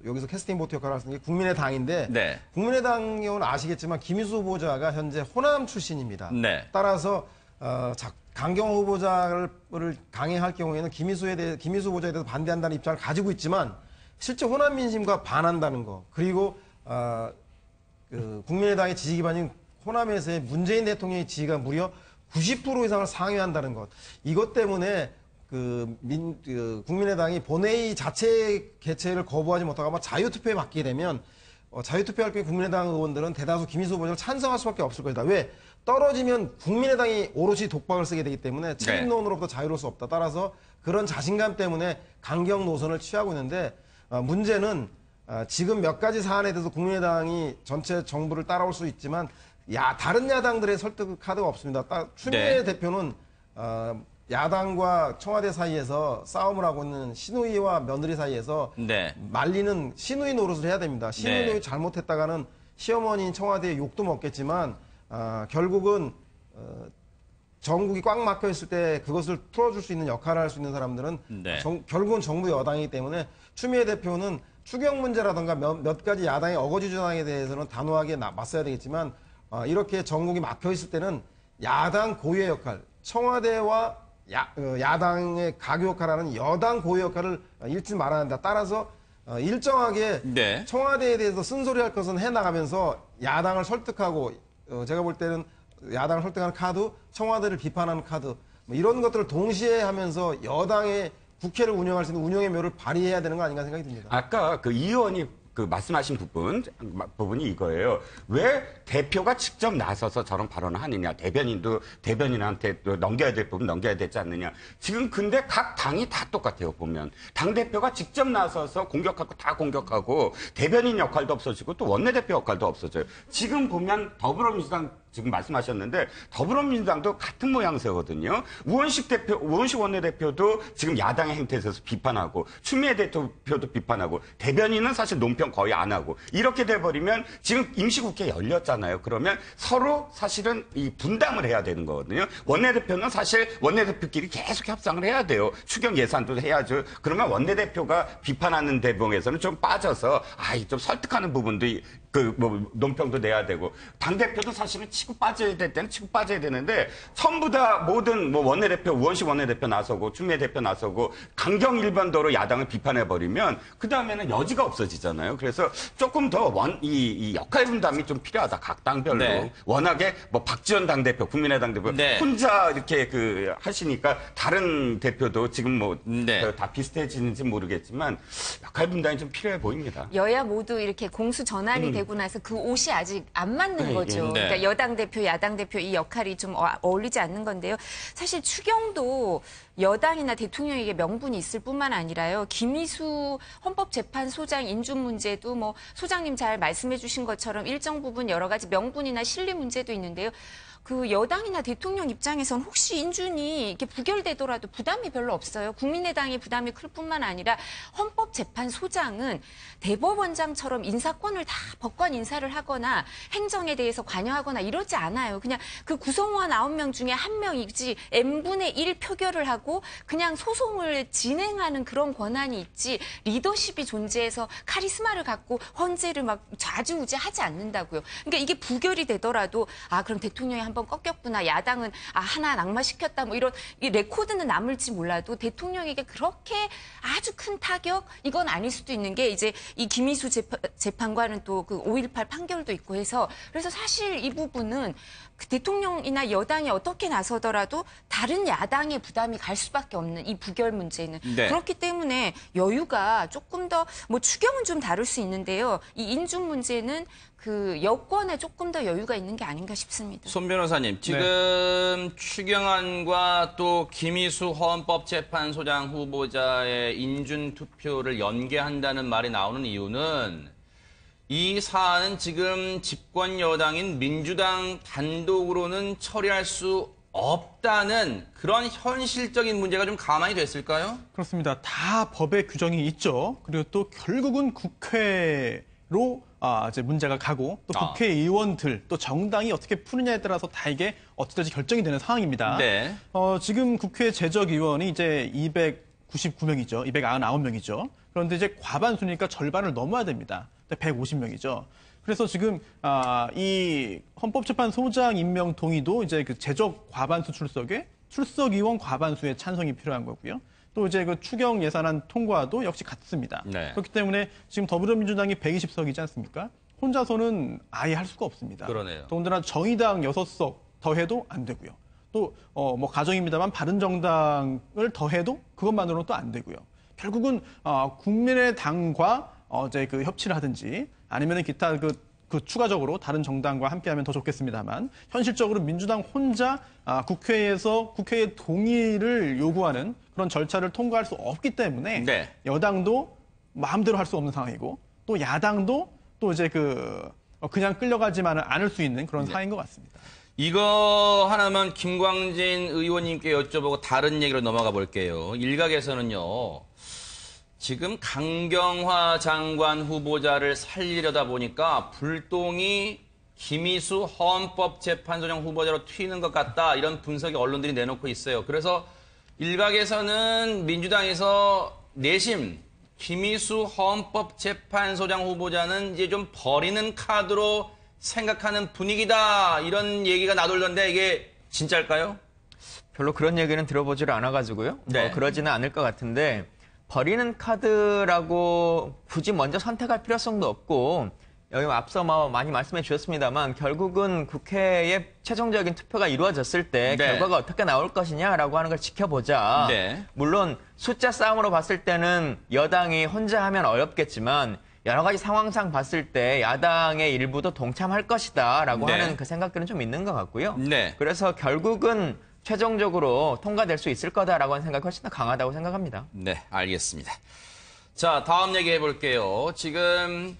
여기서 캐스팅 보트 역할을 하는 게 국민의당인데 네. 국민의당 경우는 아시겠지만 김희수 후보자가 현재 호남 출신입니다. 네. 따라서 강경화 후보자를 강행할 경우에는 김희수 후보자에 대해서 반대한다는 입장을 가지고 있지만 실제 호남 민심과 반한다는 거 그리고 국민의당의 지지 기반인 호남에서의 문재인 대통령의 지지가 무려 90% 이상을 상회한다는 것. 이것 때문에 국민의당이 본회의 자체 개최를 거부하지 못하고 아마 자유투표에 맡기게 되면 자유투표할 경우 국민의당 의원들은 대다수 김희수 후보자를 찬성할 수밖에 없을 것이다. 왜? 떨어지면 국민의당이 오롯이 독박을 쓰게 되기 때문에 책임론으로부터 자유로울 수 없다. 따라서 그런 자신감 때문에 강경 노선을 취하고 있는데 문제는 지금 몇 가지 사안에 대해서 국민의당이 전체 정부를 따라올 수 있지만 다른 야당들의 설득 카드가 없습니다. 추미애 대표는 야당과 청와대 사이에서 싸움을 하고 있는 시누이와 며느리 사이에서 말리는 시누이 노릇을 해야 됩니다. 시누이 잘못했다가는 시어머니인 청와대에 욕도 먹겠지만 결국은 전국이 꽉 막혀 있을 때 그것을 풀어줄 수 있는 역할을 할 수 있는 사람들은 결국은 정부 여당이기 때문에 추미애 대표는 추경 문제라든가 몇 가지 야당의 어거지 주장에 대해서는 단호하게 맞서야 되겠지만 이렇게 전국이 막혀 있을 때는 야당 고유의 역할, 청와대와 야당의 가교 역할하는 여당 고유 역할을 잃지 말아야 한다. 따라서 일정하게 청와대에 대해서 쓴소리할 것은 해나가면서 야당을 설득하고 제가 볼 때는 야당을 설득하는 카드, 청와대를 비판하는 카드 이런 것들을 동시에 하면서 여당의 국회를 운영할 수 있는 운영의 묘를 발휘해야 되는 거 아닌가 생각이 듭니다. 아까 이 의원이 말씀하신 부분이 이거예요. 왜 대표가 직접 나서서 저런 발언을 하느냐. 대변인한테 넘겨야 될 부분 넘겨야 되지 않느냐. 지금 근데 각 당이 다 똑같아요, 보면. 당대표가 직접 나서서 공격하고 다 공격하고 대변인 역할도 없어지고 또 원내대표 역할도 없어져요. 지금 보면 더불어민주당 지금 말씀하셨는데 더불어민주당도 같은 모양새거든요. 우원식 원내대표도 지금 야당의 행태에 대해서 비판하고 추미애 대표도 비판하고 대변인은 사실 논평 거의 안 하고 이렇게 돼버리면 지금 임시국회 열렸잖아요. 그러면 서로 사실은 이 분담을 해야 되는 거거든요. 원내대표는 사실 원내대표끼리 계속 협상을 해야 돼요. 추경 예산도 해야죠. 그러면 원내대표가 비판하는 대목에서는 좀 빠져서 좀 설득하는 부분도 논평도 내야 되고 당대표도 사실은 치고 빠져야 될 때는 치고 빠져야 되는데 전부 다 모든 원내대표 우원식 원내대표 나서고 추미애 대표 나서고 강경 일반도로 야당을 비판해 버리면 그 다음에는 여지가 없어지잖아요. 그래서 조금 더 이 역할 분담이 좀 필요하다. 각 당별로 워낙에 박지원 당대표 국민의당 대표 혼자 이렇게 하시니까 다른 대표도 지금 다 비슷해지는지 모르겠지만 역할 분담이 좀 필요해 보입니다. 여야 모두 이렇게 공수 전환이 되고 나서 그 옷이 아직 안 맞는 거죠. 그러니까 여당 대표, 야당 대표 이 역할이 좀 어울리지 않는 건데요. 사실 추경도 여당이나 대통령에게 명분이 있을 뿐만 아니라요. 김희수 헌법재판소장 인준 문제도 소장님 잘 말씀해 주신 것처럼 일정 부분 여러 가지 명분이나 실리 문제도 있는데요. 여당이나 대통령 입장에선 혹시 인준이 이렇게 부결되더라도 부담이 별로 없어요. 국민의당이 부담이 클 뿐만 아니라 헌법재판소장은 대법원장처럼 인사권을 다 법관 인사를 하거나 행정에 대해서 관여하거나 이러지 않아요. 그냥 그 구성원 9명 중에 1명이지 N분의 1 표결을 하고 그냥 소송을 진행하는 그런 권한이 있지 리더십이 존재해서 카리스마를 갖고 헌재를 막 좌지우지하지 않는다고요. 그러니까 이게 부결이 되더라도 그럼 대통령이 한번 꺾였구나. 야당은 하나 낙마시켰다. 이런 이 레코드는 남을지 몰라도 대통령에게 그렇게 아주 큰 타격 이건 아닐 수도 있는 게 이제 이 김희수 재판과는 또 5.18 판결도 있고 해서 그래서 사실 이 부분은 대통령이나 여당이 어떻게 나서더라도 다른 야당의 부담이 갈 수밖에 없는 이 부결 문제는 그렇기 때문에 여유가 조금 더 추경은 좀 다룰 수 있는데요. 이 인준 문제는 여권에 조금 더 여유가 있는 게 아닌가 싶습니다. 손 변호사님, 지금 추경안과 또 김희수 헌법재판소장 후보자의 인준 투표를 연계한다는 말이 나오는 이유는 이 사안은 지금 집권 여당인 민주당 단독으로는 처리할 수 없다는 그런 현실적인 문제가 좀 가만히 됐을까요? 그렇습니다. 다 법의 규정이 있죠. 그리고 또 결국은 국회로 이제 문제가 가고 또 국회의원들 또 정당이 어떻게 푸느냐에 따라서 다 이게 어떻게 될지 결정이 되는 상황입니다. 지금 국회 재적의원이 이제 299명이죠. 299명이죠. 그런데 이제 과반수니까 절반을 넘어야 됩니다. 150명이죠. 그래서 지금 이 헌법재판소장 임명 동의도 이제 재적 과반수 출석에 출석의원 과반수의 찬성이 필요한 거고요. 또 이제 추경 예산안 통과도 역시 같습니다. 그렇기 때문에 지금 더불어민주당이 120석이지 않습니까? 혼자서는 아예 할 수가 없습니다. 그러네요. 더군다나 정의당 6석 더해도 안 되고요. 또 뭐 가정입니다만 바른정당을 더해도 그것만으로는 또 안 되고요. 결국은 국민의당과 이제 그 협치를 하든지 아니면은 기타 그 추가적으로 다른 정당과 함께하면 더 좋겠습니다만 현실적으로 민주당 혼자 국회에서 국회의 동의를 요구하는 그런 절차를 통과할 수 없기 때문에 네. 여당도 마음대로 할 수 없는 상황이고 또 야당도 또 이제 그냥 끌려가지만은 않을 수 있는 그런 상황인 것 같습니다. 이거 하나만 김광진 의원님께 여쭤보고 다른 얘기로 넘어가 볼게요. 일각에서는요. 지금 강경화 장관 후보자를 살리려다 보니까 불똥이 김희수 헌법재판소장 후보자로 튀는 것 같다. 이런 분석이 언론들이 내놓고 있어요. 그래서 일각에서는 민주당에서 내심 김희수 헌법재판소장 후보자는 이제 좀 버리는 카드로 생각하는 분위기다. 이런 얘기가 나돌던데 이게 진짜일까요? 별로 그런 얘기는 들어보질 않아가지고요. 네. 그러지는 않을 것 같은데 버리는 카드라고 굳이 먼저 선택할 필요성도 없고 여기 앞서 많이 말씀해 주셨습니다만 결국은 국회의 최종적인 투표가 이루어졌을 때 네. 결과가 어떻게 나올 것이냐라고 하는 걸 지켜보자. 네. 물론 숫자 싸움으로 봤을 때는 여당이 혼자 하면 어렵겠지만 여러 가지 상황상 봤을 때 야당의 일부도 동참할 것이다라고 네. 하는 그 생각들은 좀 있는 것 같고요. 네. 그래서 결국은 최종적으로 통과될 수 있을 거다라고 하는 생각이 훨씬 더 강하다고 생각합니다. 네, 알겠습니다. 자, 다음 얘기해 볼게요. 지금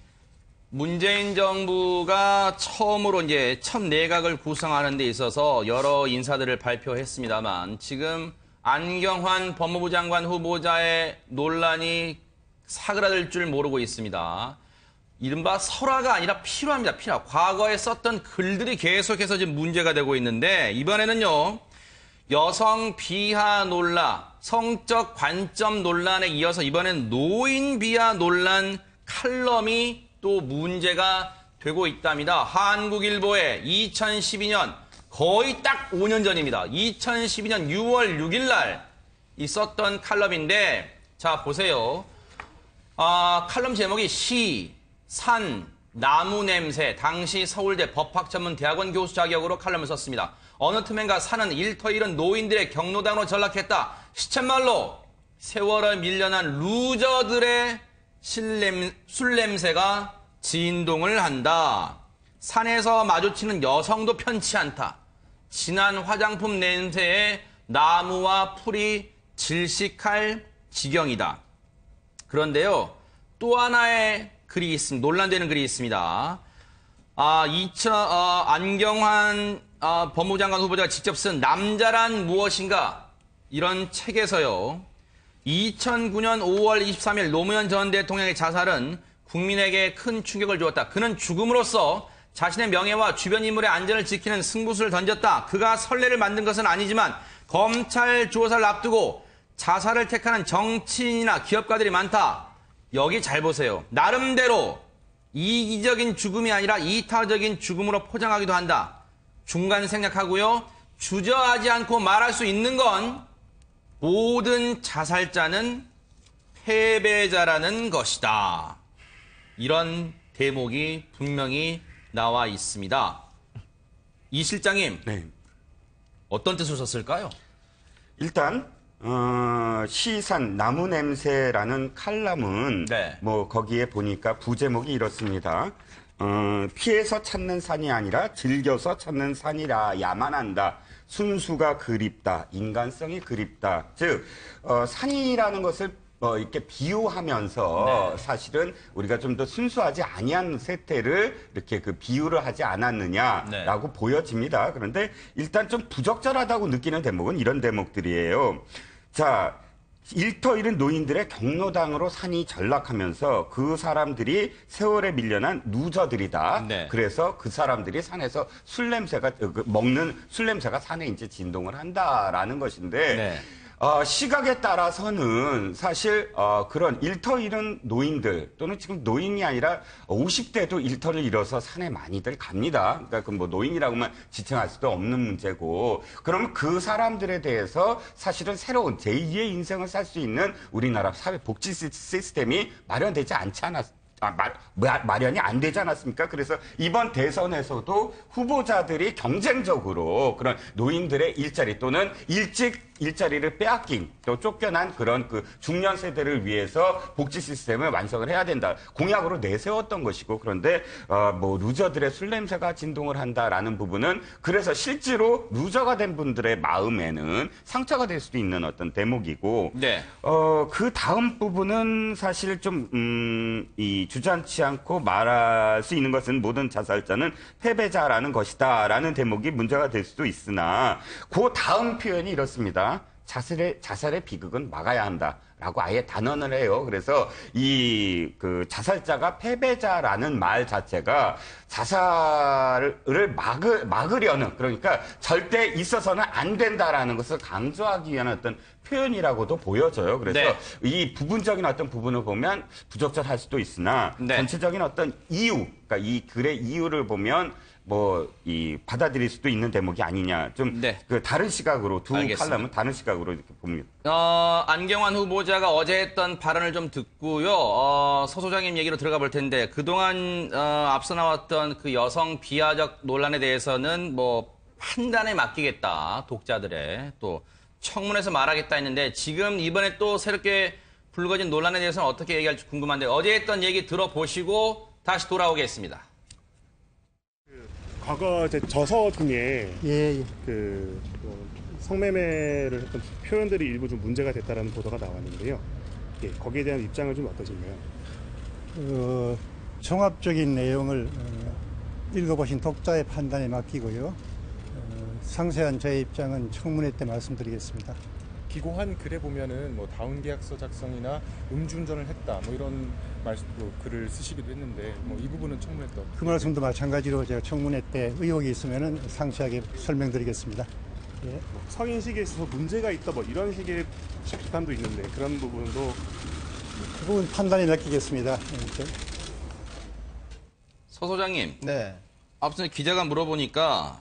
문재인 정부가 처음으로 이제 첫 내각을 구성하는 데 있어서 여러 인사들을 발표했습니다만 지금 안경환 법무부 장관 후보자의 논란이 사그라들 줄 모르고 있습니다. 이른바 설화가 아니라 필화입니다. 필화. 과거에 썼던 글들이 계속해서 지금 문제가 되고 있는데 이번에는요. 여성 비하 논란, 성적 관점 논란에 이어서 이번엔 노인 비하 논란 칼럼이 또 문제가 되고 있답니다. 한국일보에 2012년 거의 딱 5년 전입니다. 2012년 6월 6일 날 있었던 칼럼인데 자 보세요. 칼럼 제목이 시, 산, 나무 냄새. 당시 서울대 법학전문대학원 교수 자격으로 칼럼을 썼습니다. 어느 틈엔가 산은 일터 잃은 노인들의 경로당으로 전락했다. 시쳇말로 세월을 밀려난 루저들의 술 냄새가 진동을 한다. 산에서 마주치는 여성도 편치 않다. 진한 화장품 냄새에 나무와 풀이 질식할 지경이다. 그런데요, 또 하나의 글이 있습니다. 논란되는 글이 있습니다. 안경환 법무부 장관 후보자가 직접 쓴 남자란 무엇인가 이런 책에서요. 2009년 5월 23일 노무현 전 대통령의 자살은 국민에게 큰 충격을 주었다. 그는 죽음으로써 자신의 명예와 주변 인물의 안전을 지키는 승부수를 던졌다. 그가 선례를 만든 것은 아니지만 검찰 조사를 앞두고 자살을 택하는 정치인이나 기업가들이 많다. 여기 잘 보세요. 나름대로 이기적인 죽음이 아니라 이타적인 죽음으로 포장하기도 한다. 중간 생략하고요. 주저하지 않고 말할 수 있는 건 모든 자살자는 패배자라는 것이다. 이런 대목이 분명히 나와 있습니다. 이 실장님, 네. 어떤 뜻을 썼을까요? 일단 시산 나무 냄새라는 칼럼은 네. 뭐 거기에 보니까 부제목이 이렇습니다. 피해서 찾는 산이 아니라 즐겨서 찾는 산이라야만 한다. 순수가 그립다. 인간성이 그립다. 즉 산이라는 것을 이렇게 비유하면서 네. 사실은 우리가 좀 더 순수하지 아니한 세태를 이렇게 그 비유를 하지 않았느냐라고 네. 보여집니다. 그런데 일단 좀 부적절하다고 느끼는 대목은 이런 대목들이에요. 자, 일터 잃은 노인들의 경로당으로 산이 전락하면서 그 사람들이 세월에 밀려난 루저들이다. 네. 그래서 그 사람들이 산에서 술 냄새가 먹는 술 냄새가 산에 이제 진동을 한다라는 것인데 네. 시각에 따라서는 사실 그런 일터 잃은 노인들 또는 지금 노인이 아니라 50대도 일터를 잃어서 산에 많이들 갑니다. 그러니까 그 뭐 노인이라고만 지칭할 수도 없는 문제고 그러면 그 사람들에 대해서 사실은 새로운 제2의 인생을 살 수 있는 우리나라 사회 복지 시스템이 마련되지 마련이 안 되지 않았습니까? 그래서 이번 대선에서도 후보자들이 경쟁적으로 그런 노인들의 일자리 또는 일찍 일자리를 빼앗긴 또 쫓겨난 그런 그 중년 세대를 위해서 복지 시스템을 완성을 해야 된다. 공약으로 내세웠던 것이고 그런데 뭐 루저들의 술 냄새가 진동을 한다라는 부분은 그래서 실제로 루저가 된 분들의 마음에는 상처가 될 수도 있는 어떤 대목이고 네. 그 다음 부분은 사실 좀 이 주저앉지 않고 말할 수 있는 것은 모든 자살자는 패배자라는 것이다라는 대목이 문제가 될 수도 있으나 그 다음 표현이 이렇습니다. 자살의 비극은 막아야 한다라고 아예 단언을 해요. 그래서 이 그 자살자가 패배자라는 말 자체가 자살을 막으려는 그러니까 절대 있어서는 안 된다라는 것을 강조하기 위한 어떤 표현이라고도 보여져요. 그래서 네. 이 부분적인 어떤 부분을 보면 부적절할 수도 있으나 네. 전체적인 어떤 이유, 그러니까 이 글의 이유를 보면 받아들일 수도 있는 대목이 아니냐. 좀 네. 그 다른 시각으로 두 알겠습니다. 칼럼은 다른 시각으로 이렇게 봅니다. 안경환 후보자가 어제 했던 발언을 좀 듣고요. 서 소장님 얘기로 들어가 볼 텐데 그동안 앞서 나왔던 그 여성 비하적 논란에 대해서는 뭐 판단에 맡기겠다. 독자들의 또 청문회에서 말하겠다 했는데 지금 이번에 또 새롭게 불거진 논란에 대해서는 어떻게 얘기할지 궁금한데 어제 했던 얘기 들어보시고 다시 돌아오겠습니다. 과거 저서 중에 예. 성매매를 했던 표현들이 일부 좀 문제가 됐다라는 보도가 나왔는데요. 예, 거기에 대한 입장은 좀 어떠신가요? 종합적인 내용을 읽어보신 독자의 판단에 맡기고요. 상세한 저의 입장은 청문회 때 말씀드리겠습니다. 기고한 글에 보면은 뭐 다운계약서 작성이나 음주운전을 했다 뭐 이런 글을 쓰시기도 했는데 뭐 이 부분은 청문회 때 그 말씀도 마찬가지로 제가 청문회 때 의혹이 있으면은 상세하게 설명드리겠습니다. 예. 성인식에 있어서 문제가 있다 뭐 이런 식의 비판도 있는데 그런 부분도 그 부분 판단에 맡기겠습니다. 서 소장님. 네. 앞서 기자가 물어보니까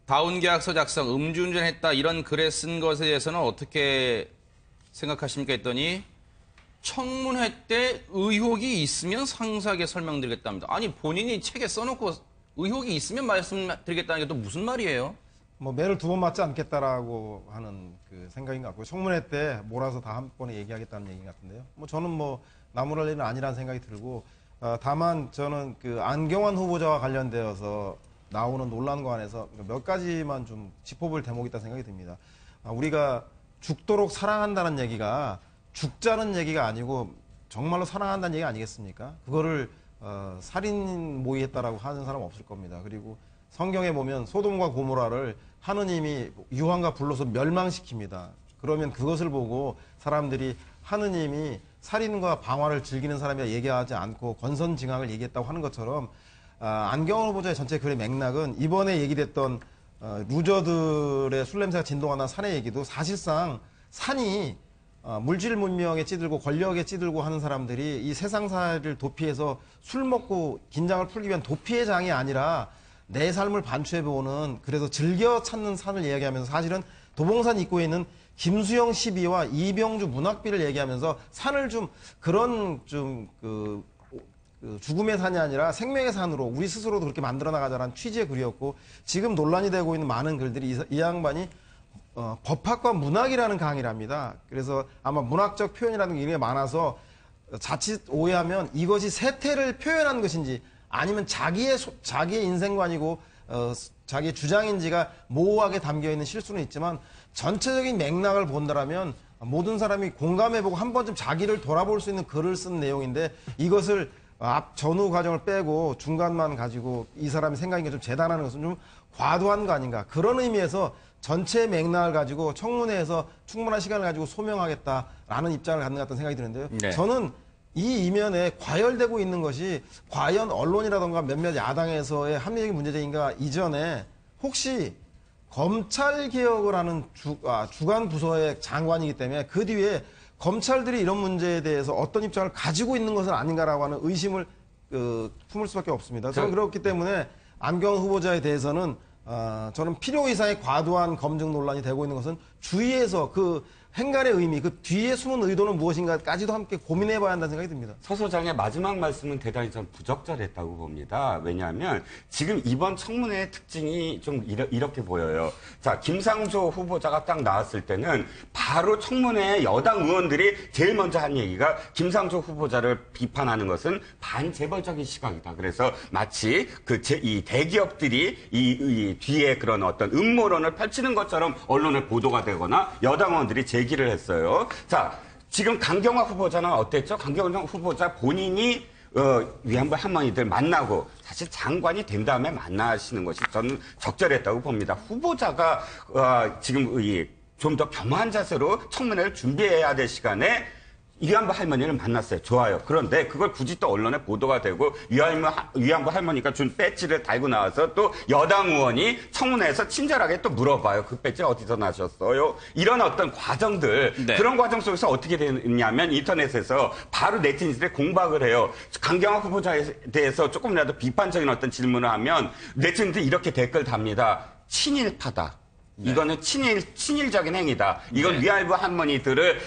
다운계약서 작성, 음주운전했다 이런 글에 쓴 것에 대해서는 어떻게 생각하십니까 했더니 청문회 때 의혹이 있으면 상세하게 설명드리겠답니다. 아니 본인이 책에 써놓고 의혹이 있으면 말씀드리겠다는 게 또 무슨 말이에요? 뭐 매를 두 번 맞지 않겠다라고 하는 그 생각인 것 같고요. 청문회 때 몰아서 다 한 번에 얘기하겠다는 얘기 같은데요. 뭐 저는 뭐 나무랄 일은 아니라는 생각이 들고 다만 저는 그 안경환 후보자와 관련되어서 나오는 논란과 관해서 몇 가지만 좀 짚어볼 대목이 있다는 생각이 듭니다. 우리가 죽도록 사랑한다는 얘기가 죽자는 얘기가 아니고 정말로 사랑한다는 얘기 아니겠습니까? 그거를 살인 모의했다라고 하는 사람 없을 겁니다. 그리고 성경에 보면 소돔과 고모라를 하느님이 유황과 불로서 멸망시킵니다. 그러면 그것을 보고 사람들이 하느님이 살인과 방화를 즐기는 사람이라 얘기하지 않고 권선징악을 얘기했다고 하는 것처럼 안경환 후보자의 전체 글의 맥락은 이번에 얘기됐던 루저들의 술 냄새가 진동하는 산의 얘기도 사실상 산이 물질 문명에 찌들고 권력에 찌들고 하는 사람들이 이 세상사를 도피해서 술 먹고 긴장을 풀기 위한 도피의 장이 아니라 내 삶을 반추해보는 그래서 즐겨 찾는 산을 이야기하면서 사실은 도봉산 입구에 있는 김수영 시비와 이병주 문학비를 얘기하면서 산을 좀 그런 그 죽음의 산이 아니라 생명의 산으로 우리 스스로도 그렇게 만들어 나가자라는 취지의 글이었고 지금 논란이 되고 있는 많은 글들이 이 양반이 법학과 문학이라는 강의를 합니다. 그래서 아마 문학적 표현이라는 게 많아서 자칫 오해하면 이것이 세태를 표현한 것인지 아니면 자기의 인생관이고 자기의 주장인지가 모호하게 담겨있는 실수는 있지만 전체적인 맥락을 본다라면 모든 사람이 공감해보고 한 번쯤 자기를 돌아볼 수 있는 글을 쓴 내용인데 이것을 앞 전후 과정을 빼고 중간만 가지고 이 사람이 생각인 게 좀 재단하는 것은 좀 과도한 거 아닌가. 그런 의미에서 전체 맥락을 가지고 청문회에서 충분한 시간을 가지고 소명하겠다라는 입장을 갖는 것 같다는 생각이 드는데요. 네. 저는 이 이면에 과열되고 있는 것이 과연 언론이라던가 몇몇 야당에서의 합리적인 문제제기인가 이전에 혹시 검찰개혁을 하는 주간 부서의 장관이기 때문에 그 뒤에 검찰들이 이런 문제에 대해서 어떤 입장을 가지고 있는 것은 아닌가라고 하는 의심을 품을 수밖에 없습니다. 저는 그렇기 때문에 안경환 후보자에 대해서는 저는 필요 이상의 과도한 검증 논란이 되고 있는 것은 주위에서 그 행간의 의미, 그 뒤에 숨은 의도는 무엇인가까지도 함께 고민해봐야 한다는 생각이 듭니다. 서 소장의 마지막 말씀은 대단히 좀 부적절했다고 봅니다. 왜냐하면 지금 이번 청문회의 특징이 좀 이렇게 보여요. 자, 김상조 후보자가 딱 나왔을 때는 바로 청문회에 여당 의원들이 제일 먼저 한 얘기가 김상조 후보자를 비판하는 것은 반재벌적인 시각이다. 그래서 마치 이 대기업들이 이 뒤에 그런 어떤 음모론을 펼치는 것처럼 언론에 보도가 되거나 여당 의원들이 제기를 했어요. 자, 지금 강경화 후보자는 어땠죠? 강경화 후보자 본인이 위안부 할머니들 만나고 사실 장관이 된 다음에 만나시는 것이 저는 적절했다고 봅니다. 후보자가 지금 좀 더 겸허한 자세로 청문회를 준비해야 될 시간에 위안부 할머니를 만났어요. 좋아요. 그런데 그걸 굳이 또 언론에 보도가 되고 위안부 할머니가 준 배지를 달고 나와서 또 여당 의원이 청문회에서 친절하게 또 물어봐요. 그 배지 어디서 나셨어요? 이런 어떤 과정들, 네. 그런 과정 속에서 어떻게 되냐면 인터넷에서 바로 네티즌들이 공박을 해요. 강경화 후보자에 대해서 조금이라도 비판적인 어떤 질문을 하면 네티즌들이 이렇게 댓글 답니다. 친일파다. 네. 이거는 친일적인 행위다. 이건 네. 위안부 할머니들을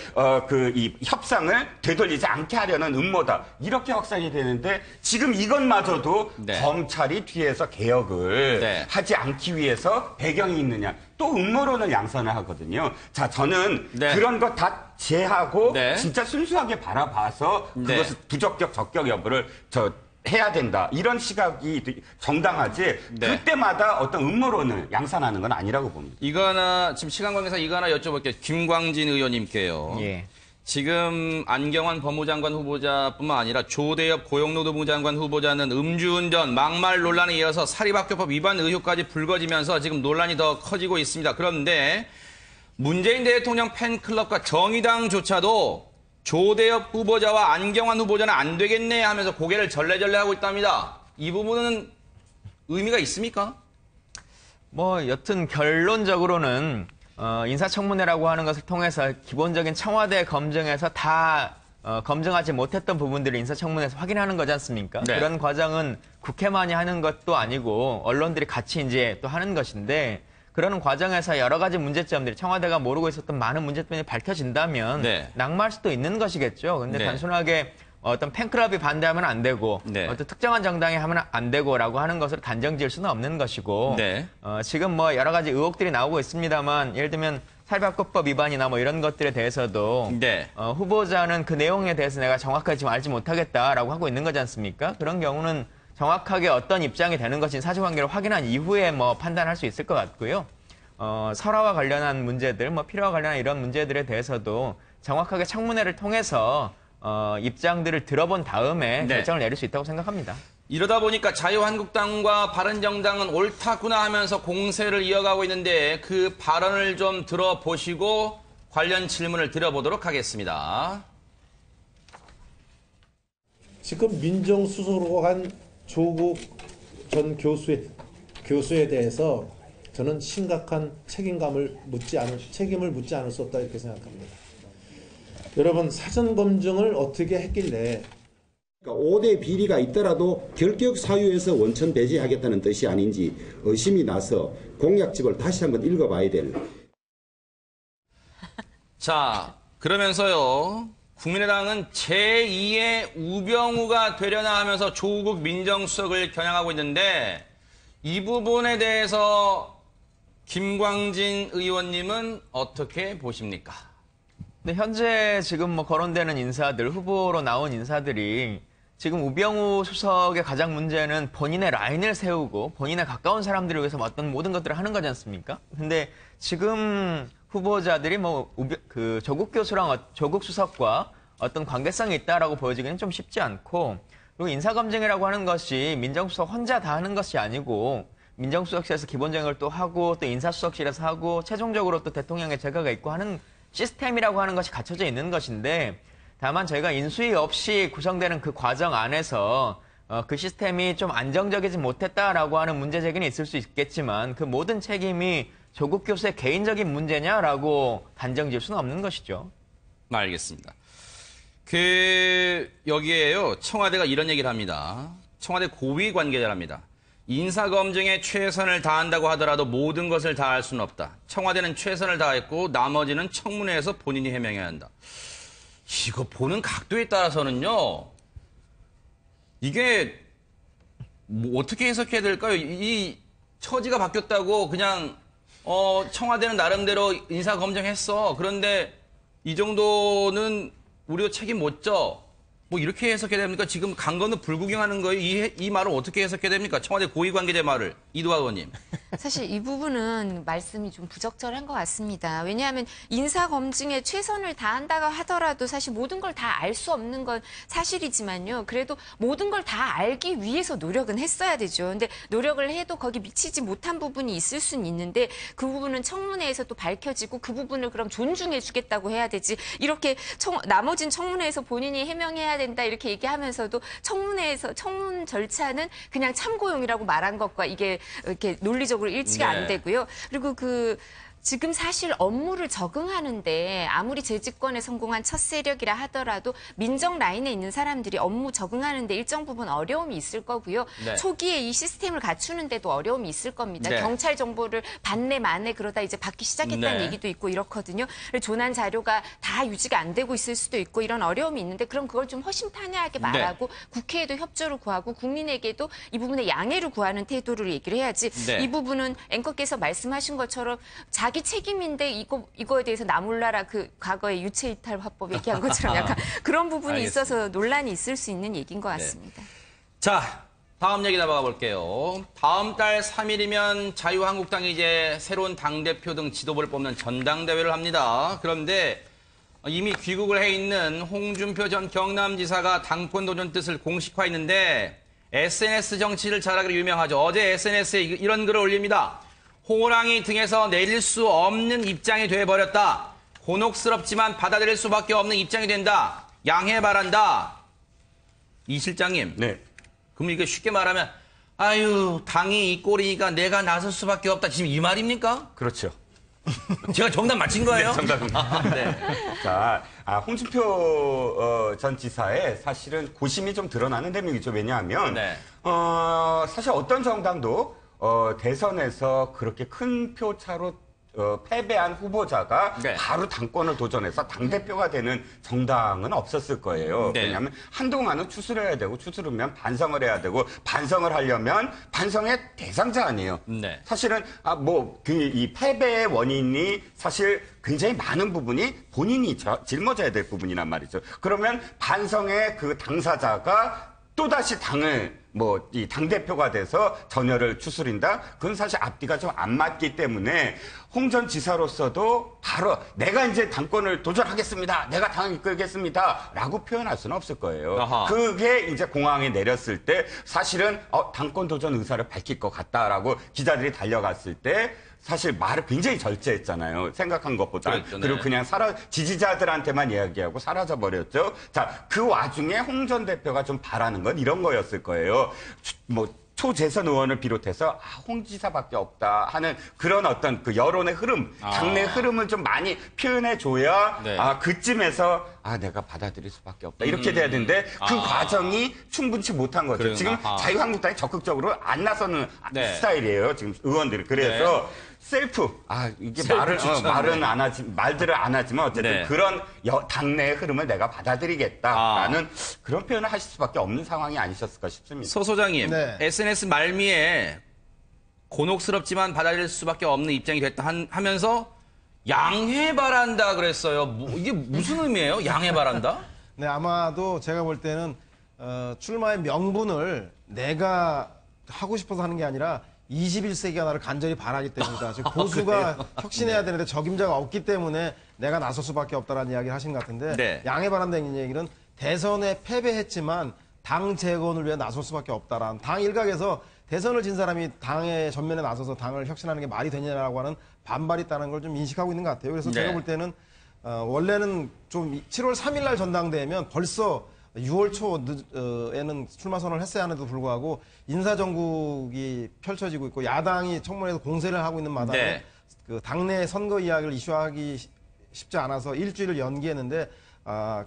이 협상을 되돌리지 않게 하려는 음모다. 이렇게 확산이 되는데 지금 이것마저도 네. 검찰이 뒤에서 개혁을 네. 하지 않기 위해서 배경이 있느냐. 또 음모론을 양산을 하거든요. 자, 저는 네. 그런 거 다 제하고 네. 진짜 순수하게 바라봐서 네. 그것을 부적격 적격 여부를 해야 된다. 이런 시각이 정당하지. 네. 그때마다 어떤 음모론을 양산하는 건 아니라고 봅니다. 이거 하나, 지금 시간 관계상 이거 하나 여쭤볼게요. 김광진 의원님께요. 예. 지금 안경환 법무장관 후보자뿐만 아니라 조대엽 고용노동부 장관 후보자는 음주운전, 막말 논란에 이어서 사립학교법 위반 의혹까지 불거지면서 지금 논란이 더 커지고 있습니다. 그런데 문재인 대통령 팬클럽과 정의당조차도 조대엽 후보자와 안경환 후보자는 안 되겠네 하면서 고개를 절레절레 하고 있답니다. 이 부분은 의미가 있습니까? 뭐 여튼 결론적으로는 인사청문회라고 하는 것을 통해서 기본적인 청와대 검증에서 다 검증하지 못했던 부분들을 인사청문회에서 확인하는 거지 않습니까? 네. 그런 과정은 국회만이 하는 것도 아니고 언론들이 같이 이제 또 하는 것인데 그러는 과정에서 여러 가지 문제점들이 청와대가 모르고 있었던 많은 문제점이 밝혀진다면 네. 낙마할 수도 있는 것이겠죠. 근데 네. 단순하게 어떤 팬클럽이 반대하면 안 되고 네. 어떤 특정한 정당이 하면 안 되고라고 하는 것을 단정 지을 수는 없는 것이고 네. 지금 뭐 여러 가지 의혹들이 나오고 있습니다만 예를 들면 사립학교법 위반이나 뭐 이런 것들에 대해서도 네. 후보자는 그 내용에 대해서 내가 정확하게 지금 알지 못하겠다라고 하고 있는 거지 않습니까? 그런 경우는 정확하게 어떤 입장이 되는 것인지 사실관계를 확인한 이후에 뭐 판단할 수 있을 것 같고요. 설화와 관련한 문제들, 뭐 필요와 관련한 이런 문제들에 대해서도 정확하게 청문회를 통해서 입장들을 들어본 다음에 네. 결정을 내릴 수 있다고 생각합니다. 이러다 보니까 자유한국당과 바른정당은 옳다구나 하면서 공세를 이어가고 있는데 그 발언을 좀 들어보시고 관련 질문을 드려보도록 하겠습니다. 지금 민정수석으로 한 조국 전 교수에 대해서 저는 심각한 책임을 묻지 않을 수 없다 이렇게 생각합니다. 여러분 사전 검증을 어떻게 했길래 그러니까 5대 비리가 있더라도 결격 사유에서 원천 배제하겠다는 뜻이 아닌지 의심이 나서 공약집을 다시 한번 읽어봐야 될. 자, 그러면서요. 국민의당은 제2의 우병우가 되려나 하면서 조국 민정수석을 겨냥하고 있는데 이 부분에 대해서 김광진 의원님은 어떻게 보십니까? 근데 현재 지금 뭐 거론되는 인사들, 후보로 나온 인사들이 지금 우병우 수석의 가장 문제는 본인의 라인을 세우고 본인에 가까운 사람들을 위해서 어떤 모든 것들을 하는 거지 않습니까? 근데 지금 후보자들이 조국 교수랑 조국 수석과 어떤 관계성이 있다라고 보여지기는 좀 쉽지 않고 그리고 인사검증이라고 하는 것이 민정수석 혼자 다 하는 것이 아니고 민정수석실에서 기본적인 걸 또 하고 또 인사수석실에서 하고 최종적으로 또 대통령의 재가가 있고 하는 시스템이라고 하는 것이 갖춰져 있는 것인데 다만 저희가 인수위 없이 구성되는 그 과정 안에서 그 시스템이 좀 안정적이지 못했다라고 하는 문제 제기는 있을 수 있겠지만 그 모든 책임이 조국 교수의 개인적인 문제냐라고 단정 지을 수는 없는 것이죠. 알겠습니다. 여기에요. 청와대가 이런 얘기를 합니다. 청와대 고위 관계자랍니다. 인사검증에 최선을 다한다고 하더라도 모든 것을 다할 수는 없다. 청와대는 최선을 다했고 나머지는 청문회에서 본인이 해명해야 한다. 이거 보는 각도에 따라서는요. 이게 뭐 어떻게 해석해야 될까요? 이 처지가 바뀌었다고 그냥 청와대는 나름대로 인사검증했어. 그런데 이 정도는 우리도 책임 못 져. 뭐 이렇게 해석해야 됩니까? 지금 강 건너 불구경하는 거예요. 이 말을 어떻게 해석해야 됩니까? 청와대 고위관계자 말을. 이두하 의원님. 사실 이 부분은 말씀이 좀 부적절한 것 같습니다. 왜냐하면 인사검증에 최선을 다한다고 하더라도 사실 모든 걸 다 알 수 없는 건 사실이지만요. 그래도 모든 걸 다 알기 위해서 노력은 했어야 되죠. 근데 노력을 해도 거기 미치지 못한 부분이 있을 수는 있는데 그 부분은 청문회에서 또 밝혀지고 그 부분을 그럼 존중해 주겠다고 해야 되지. 이렇게 나머진 청문회에서 본인이 해명해야 된다 이렇게 얘기하면서도 청문회에서 청문 절차는 그냥 참고용이라고 말한 것과 이게 이렇게 논리적으로 일치가 안 되고요. 그리고 지금 사실 업무를 적응하는데 아무리 재집권에 성공한 첫 세력이라 하더라도 민정 라인에 있는 사람들이 업무 적응하는데 일정 부분 어려움이 있을 거고요. 네. 초기에 이 시스템을 갖추는데도 어려움이 있을 겁니다. 네. 경찰 정보를 받네 마네 그러다 이제 받기 시작했다는 네. 얘기도 있고 이렇거든요. 조난 자료가 다 유지가 안 되고 있을 수도 있고 이런 어려움이 있는데 그럼 그걸 좀 허심탄회하게 말하고 국회에도 협조를 구하고 국민에게도 이 부분에 양해를 구하는 태도를 얘기를 해야지. 이 부분은 앵커께서 말씀하신 것처럼 자기 책임인데 이거에 대해서 나 몰라라 그 과거에 유체이탈 화법 얘기한 것처럼 약간 그런 부분이 알겠습니다. 있어서 논란이 있을 수 있는 얘기인 것 같습니다. 자, 다음 얘기 넘어가 볼게요. 다음 달 3일이면 자유한국당이 이제 새로운 당대표 등 지도부를 뽑는 전당대회를 합니다. 그런데 이미 귀국을 해 있는 홍준표 전 경남지사가 당권 도전 뜻을 공식화했는데 SNS 정치를 잘하기로 유명하죠. 어제 SNS에 이런 글을 올립니다. 호랑이 등에서 내릴 수 없는 입장이 돼버렸다. 곤혹스럽지만 받아들일 수밖에 없는 입장이 된다. 양해 바란다. 이 실장님. 네. 그럼 이게 쉽게 말하면 아유 당이 이 꼴이니까 내가 나설 수밖에 없다. 지금 이 말입니까? 그렇죠. 제가 정답 맞힌 거예요? 네, 정답입니다. 네. 자, 홍준표 전 지사의 사실은 고심이 좀 드러나는 대목이죠. 왜냐하면 사실 어떤 정당도 대선에서 그렇게 큰 표 차로 패배한 후보자가 바로 당권을 도전해서 당대표가 되는 정당은 없었을 거예요. 왜냐하면 한동안은 추스려야 되고 추스르면 반성을 해야 되고 반성을 하려면 반성의 대상자 아니에요. 사실은 이 패배의 원인이 사실 굉장히 많은 부분이 본인이 짊어져야 될 부분이란 말이죠. 그러면 반성의 그 당사자가 또다시 이 당대표가 돼서 전열을 추스린다? 그건 사실 앞뒤가 좀 안 맞기 때문에 홍 전 지사로서도 바로 내가 이제 당권을 도전하겠습니다. 내가 당을 이끌겠습니다. 라고 표현할 수는 없을 거예요. 그게 이제 공항에 내렸을 때 사실은 당권 도전 의사를 밝힐 것 같다라고 기자들이 달려갔을 때 사실 말을 굉장히 절제했잖아요. 생각한 것보다. 그랬죠, 그리고 그냥 지지자들한테만 이야기하고 사라져버렸죠. 자, 그 와중에 홍 전 대표가 좀 바라는 건 이런 거였을 거예요. 초재선 의원을 비롯해서 홍 지사밖에 없다 하는 그런 어떤 그 여론의 흐름, 당내 흐름을 좀 많이 표현해줘야 그쯤에서 내가 받아들일 수밖에 없다. 이렇게 돼야 되는데 그 과정이 충분치 못한 거죠. 지금 자유한국당이 적극적으로 안 나서는 스타일이에요. 지금 의원들이. 그래서 셀프, 이게 말들을 안 하지만 어쨌든 그런 당내의 흐름을 내가 받아들이겠다라는 그런 표현을 하실 수밖에 없는 상황이 아니셨을까 싶습니다. 소 소장님, SNS 말미에 곤혹스럽지만 받아들일 수밖에 없는 입장이 됐다 하면서 양해 바란다 그랬어요. 이게 무슨 의미예요? 양해 바란다? 네, 아마도 제가 볼 때는 출마의 명분을 내가 하고 싶어서 하는 게 아니라 21세기가 나를 간절히 바라기 때문이다. 즉 보수가 혁신해야 되는데 적임자가 없기 때문에 내가 나설 수밖에 없다라는 이야기를 하신 것 같은데 양해 바란다는 얘기는 대선에 패배했지만 당 재건을 위해 나설 수밖에 없다라는 당 일각에서 대선을 진 사람이 당의 전면에 나서서 당을 혁신하는 게 말이 되냐라고 하는 반발이 있다는 걸 좀 인식하고 있는 것 같아요. 그래서 제가 볼 때는 원래는 좀 7월 3일 날 전당대회면 벌써 6월 초에는 출마 선언을 했어야 하는데도 불구하고 인사정국이 펼쳐지고 있고 야당이 청문회에서 공세를 하고 있는 마당에 그 당내 선거 이야기를 이슈화하기 쉽지 않아서 일주일을 연기했는데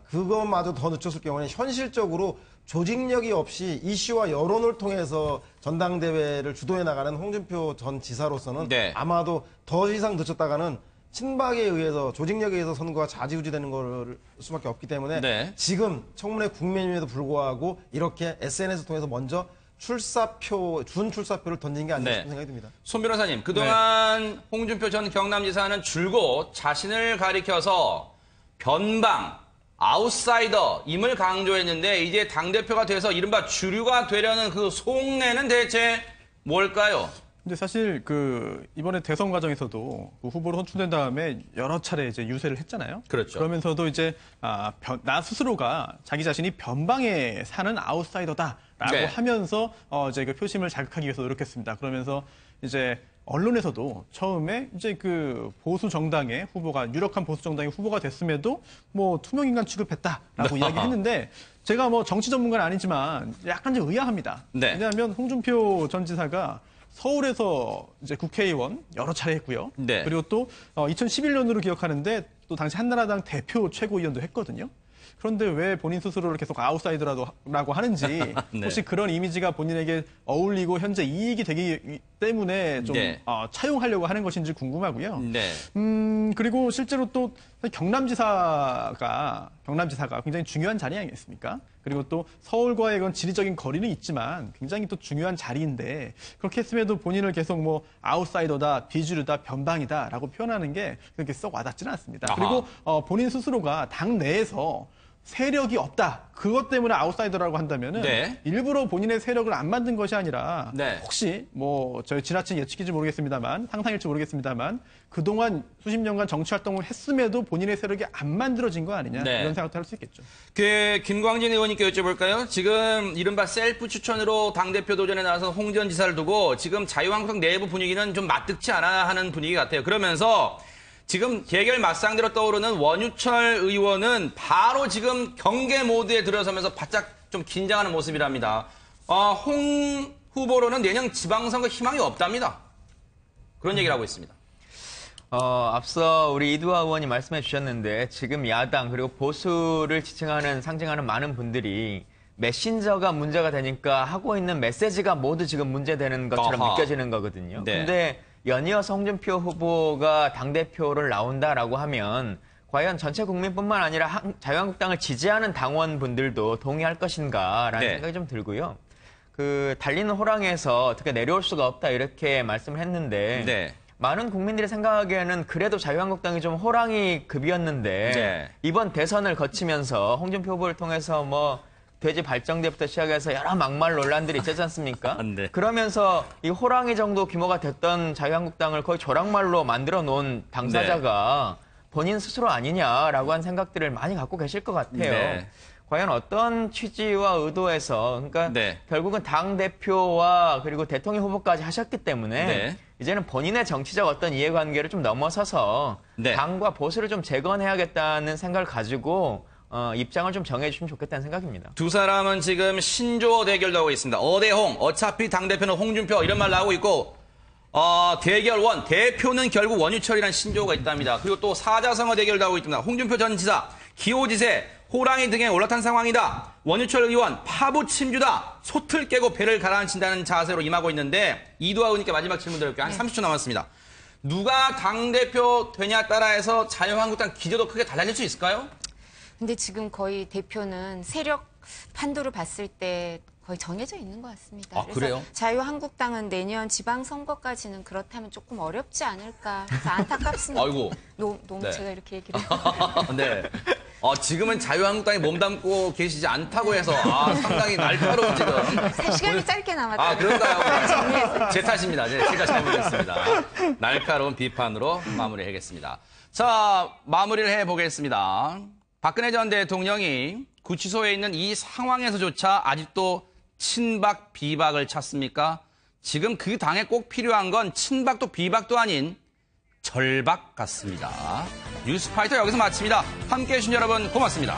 그것마저 더 늦췄을 경우에는 현실적으로 조직력이 없이 이슈와 여론을 통해서 전당대회를 주도해 나가는 홍준표 전 지사로서는 네. 아마도 더 이상 늦췄다가는 친박에 의해서 조직력에 의해서 선거가 좌지우지되는 걸 수밖에 없기 때문에 네. 지금 청문회 국면임에도 불구하고 이렇게 SNS 통해서 먼저 준 출사표를 던진 게 아닌가 싶은 생각이 듭니다. 손 변호사님, 그동안 홍준표 전 경남지사는 줄곧 자신을 가리켜서 변방, 아웃사이더임을 강조했는데 이제 당대표가 돼서 이른바 주류가 되려는 그 속내는 대체 뭘까요? 근데 사실 이번에 대선 과정에서도 후보로 선출된 다음에 여러 차례 이제 유세를 했잖아요. 그렇죠. 그러면서도 이제 나 스스로가 자기 자신이 변방에 사는 아웃사이더다라고 네. 하면서 이제 그 표심을 자극하기 위해서 노력했습니다. 그러면서 이제 언론에서도 처음에 이제 보수 정당의 후보가 유력한 보수 정당의 후보가 됐음에도 뭐 투명 인간 취급했다라고 이야기했는데 제가 뭐 정치 전문가는 아니지만 약간 좀 의아합니다. 네. 왜냐하면 홍준표 전 지사가 서울에서 이제 국회의원 여러 차례 했고요. 네. 그리고 또 2011년으로 기억하는데 또 당시 한나라당 대표 최고위원도 했거든요. 그런데 왜 본인 스스로를 계속 아웃사이더라고 하는지 네. 혹시 그런 이미지가 본인에게 어울리고 현재 이익이 되기 때문에 좀 네. 차용하려고 하는 것인지 궁금하고요. 네. 그리고 실제로 또 경남지사가 굉장히 중요한 자리 아니겠습니까? 그리고 또 서울과의 그런 지리적인 거리는 있지만 굉장히 또 중요한 자리인데 그렇게 했음에도 본인을 계속 뭐 아웃사이더다, 비주류다, 변방이다라고 표현하는 게 그렇게 썩 와닿지는 않습니다. 아하. 그리고 본인 스스로가 당 내에서 세력이 없다. 그것 때문에 아웃사이더라고 한다면은 네. 일부러 본인의 세력을 안 만든 것이 아니라 네. 혹시 뭐 저희 지나친 예측인지 모르겠습니다만 상상일지 모르겠습니다만 그동안 수십 년간 정치 활동을 했음에도 본인의 세력이 안 만들어진 거 아니냐 네. 이런 생각도 할 수 있겠죠. 김광진 의원님께 여쭤볼까요? 지금 이른바 셀프 추천으로 당대표 도전에 나서 홍 전 지사를 두고 지금 자유한국당 내부 분위기는 좀 맞득치 않아 하는 분위기 같아요. 그러면서 지금 대결 맞상대로 떠오르는 원유철 의원은 바로 지금 경계 모드에 들어서면서 바짝 좀 긴장하는 모습이랍니다. 홍 후보로는 내년 지방선거 희망이 없답니다. 그런 얘기를 하고 있습니다. 앞서 우리 이두하 의원이 말씀해 주셨는데 지금 야당 그리고 보수를 상징하는 많은 분들이 메신저가 문제가 되니까 하고 있는 메시지가 모두 지금 문제되는 것처럼 아하. 느껴지는 거거든요. 네. 근데 연이어서 홍준표 후보가 당대표를 나온다라고 하면 과연 전체 국민뿐만 아니라 자유한국당을 지지하는 당원분들도 동의할 것인가라는 네. 생각이 좀 들고요. 달리는 호랑이에서 어떻게 내려올 수가 없다 이렇게 말씀을 했는데 네. 많은 국민들이 생각하기에는 그래도 자유한국당이 좀 호랑이급이었는데 네. 이번 대선을 거치면서 홍준표 후보를 통해서 뭐 돼지 발정대부터 시작해서 여러 막말 논란들이 있지 않습니까? 네. 그러면서 이 호랑이 정도 규모가 됐던 자유한국당을 거의 조랑말로 만들어 놓은 당사자가 본인 스스로 아니냐라고 한 생각들을 많이 갖고 계실 것 같아요. 네. 과연 어떤 취지와 의도에서 그러니까 네. 결국은 당대표와 그리고 대통령 후보까지 하셨기 때문에 네. 이제는 본인의 정치적 어떤 이해관계를 좀 넘어서서 네. 당과 보수를 좀 재건해야겠다는 생각을 가지고 입장을 좀 정해주시면 좋겠다는 생각입니다. 두 사람은 지금 신조어 대결도 하고 있습니다. 어대홍, 어차피 당대표는 홍준표 이런 말 나오고 있고 대결 원, 대표는 결국 원유철이라는 신조어가 있답니다. 그리고 또 사자성어 대결도 하고 있습니다. 홍준표 전 지사, 기호지세, 호랑이 등에 올라탄 상황이다. 원유철 의원, 파부 침주다. 솥을 깨고 배를 가라앉힌다는 자세로 임하고 있는데 이두하 의원님께 마지막 질문 드릴게요. 한 30초 남았습니다. 누가 당대표 되냐 따라해서 자유한국당 기조도 크게 달라질 수 있을까요? 근데 지금 거의 대표는 세력 판도를 봤을 때 거의 정해져 있는 것 같습니다. 아, 그래요? 자유한국당은 내년 지방선거까지는 그렇다면 조금 어렵지 않을까. 그래서 안타깝습니다. 아이고. 너무 네. 제가 이렇게 얘기를 네. 지금은 자유한국당에 몸담고 계시지 않다고 해서 상당히 날카로운 지금. 시간이 짧게 남았다. 그런가요? 제 탓입니다. 제가 잘못했습니다. 날카로운 비판으로 마무리하겠습니다. 자, 마무리를 해보겠습니다. 박근혜 전 대통령이 구치소에 있는 이 상황에서조차 아직도 친박, 비박을 찾습니까? 지금 그 당에 꼭 필요한 건 친박도 비박도 아닌 절박 같습니다. 뉴스파이터 여기서 마칩니다. 함께해 주신 여러분 고맙습니다.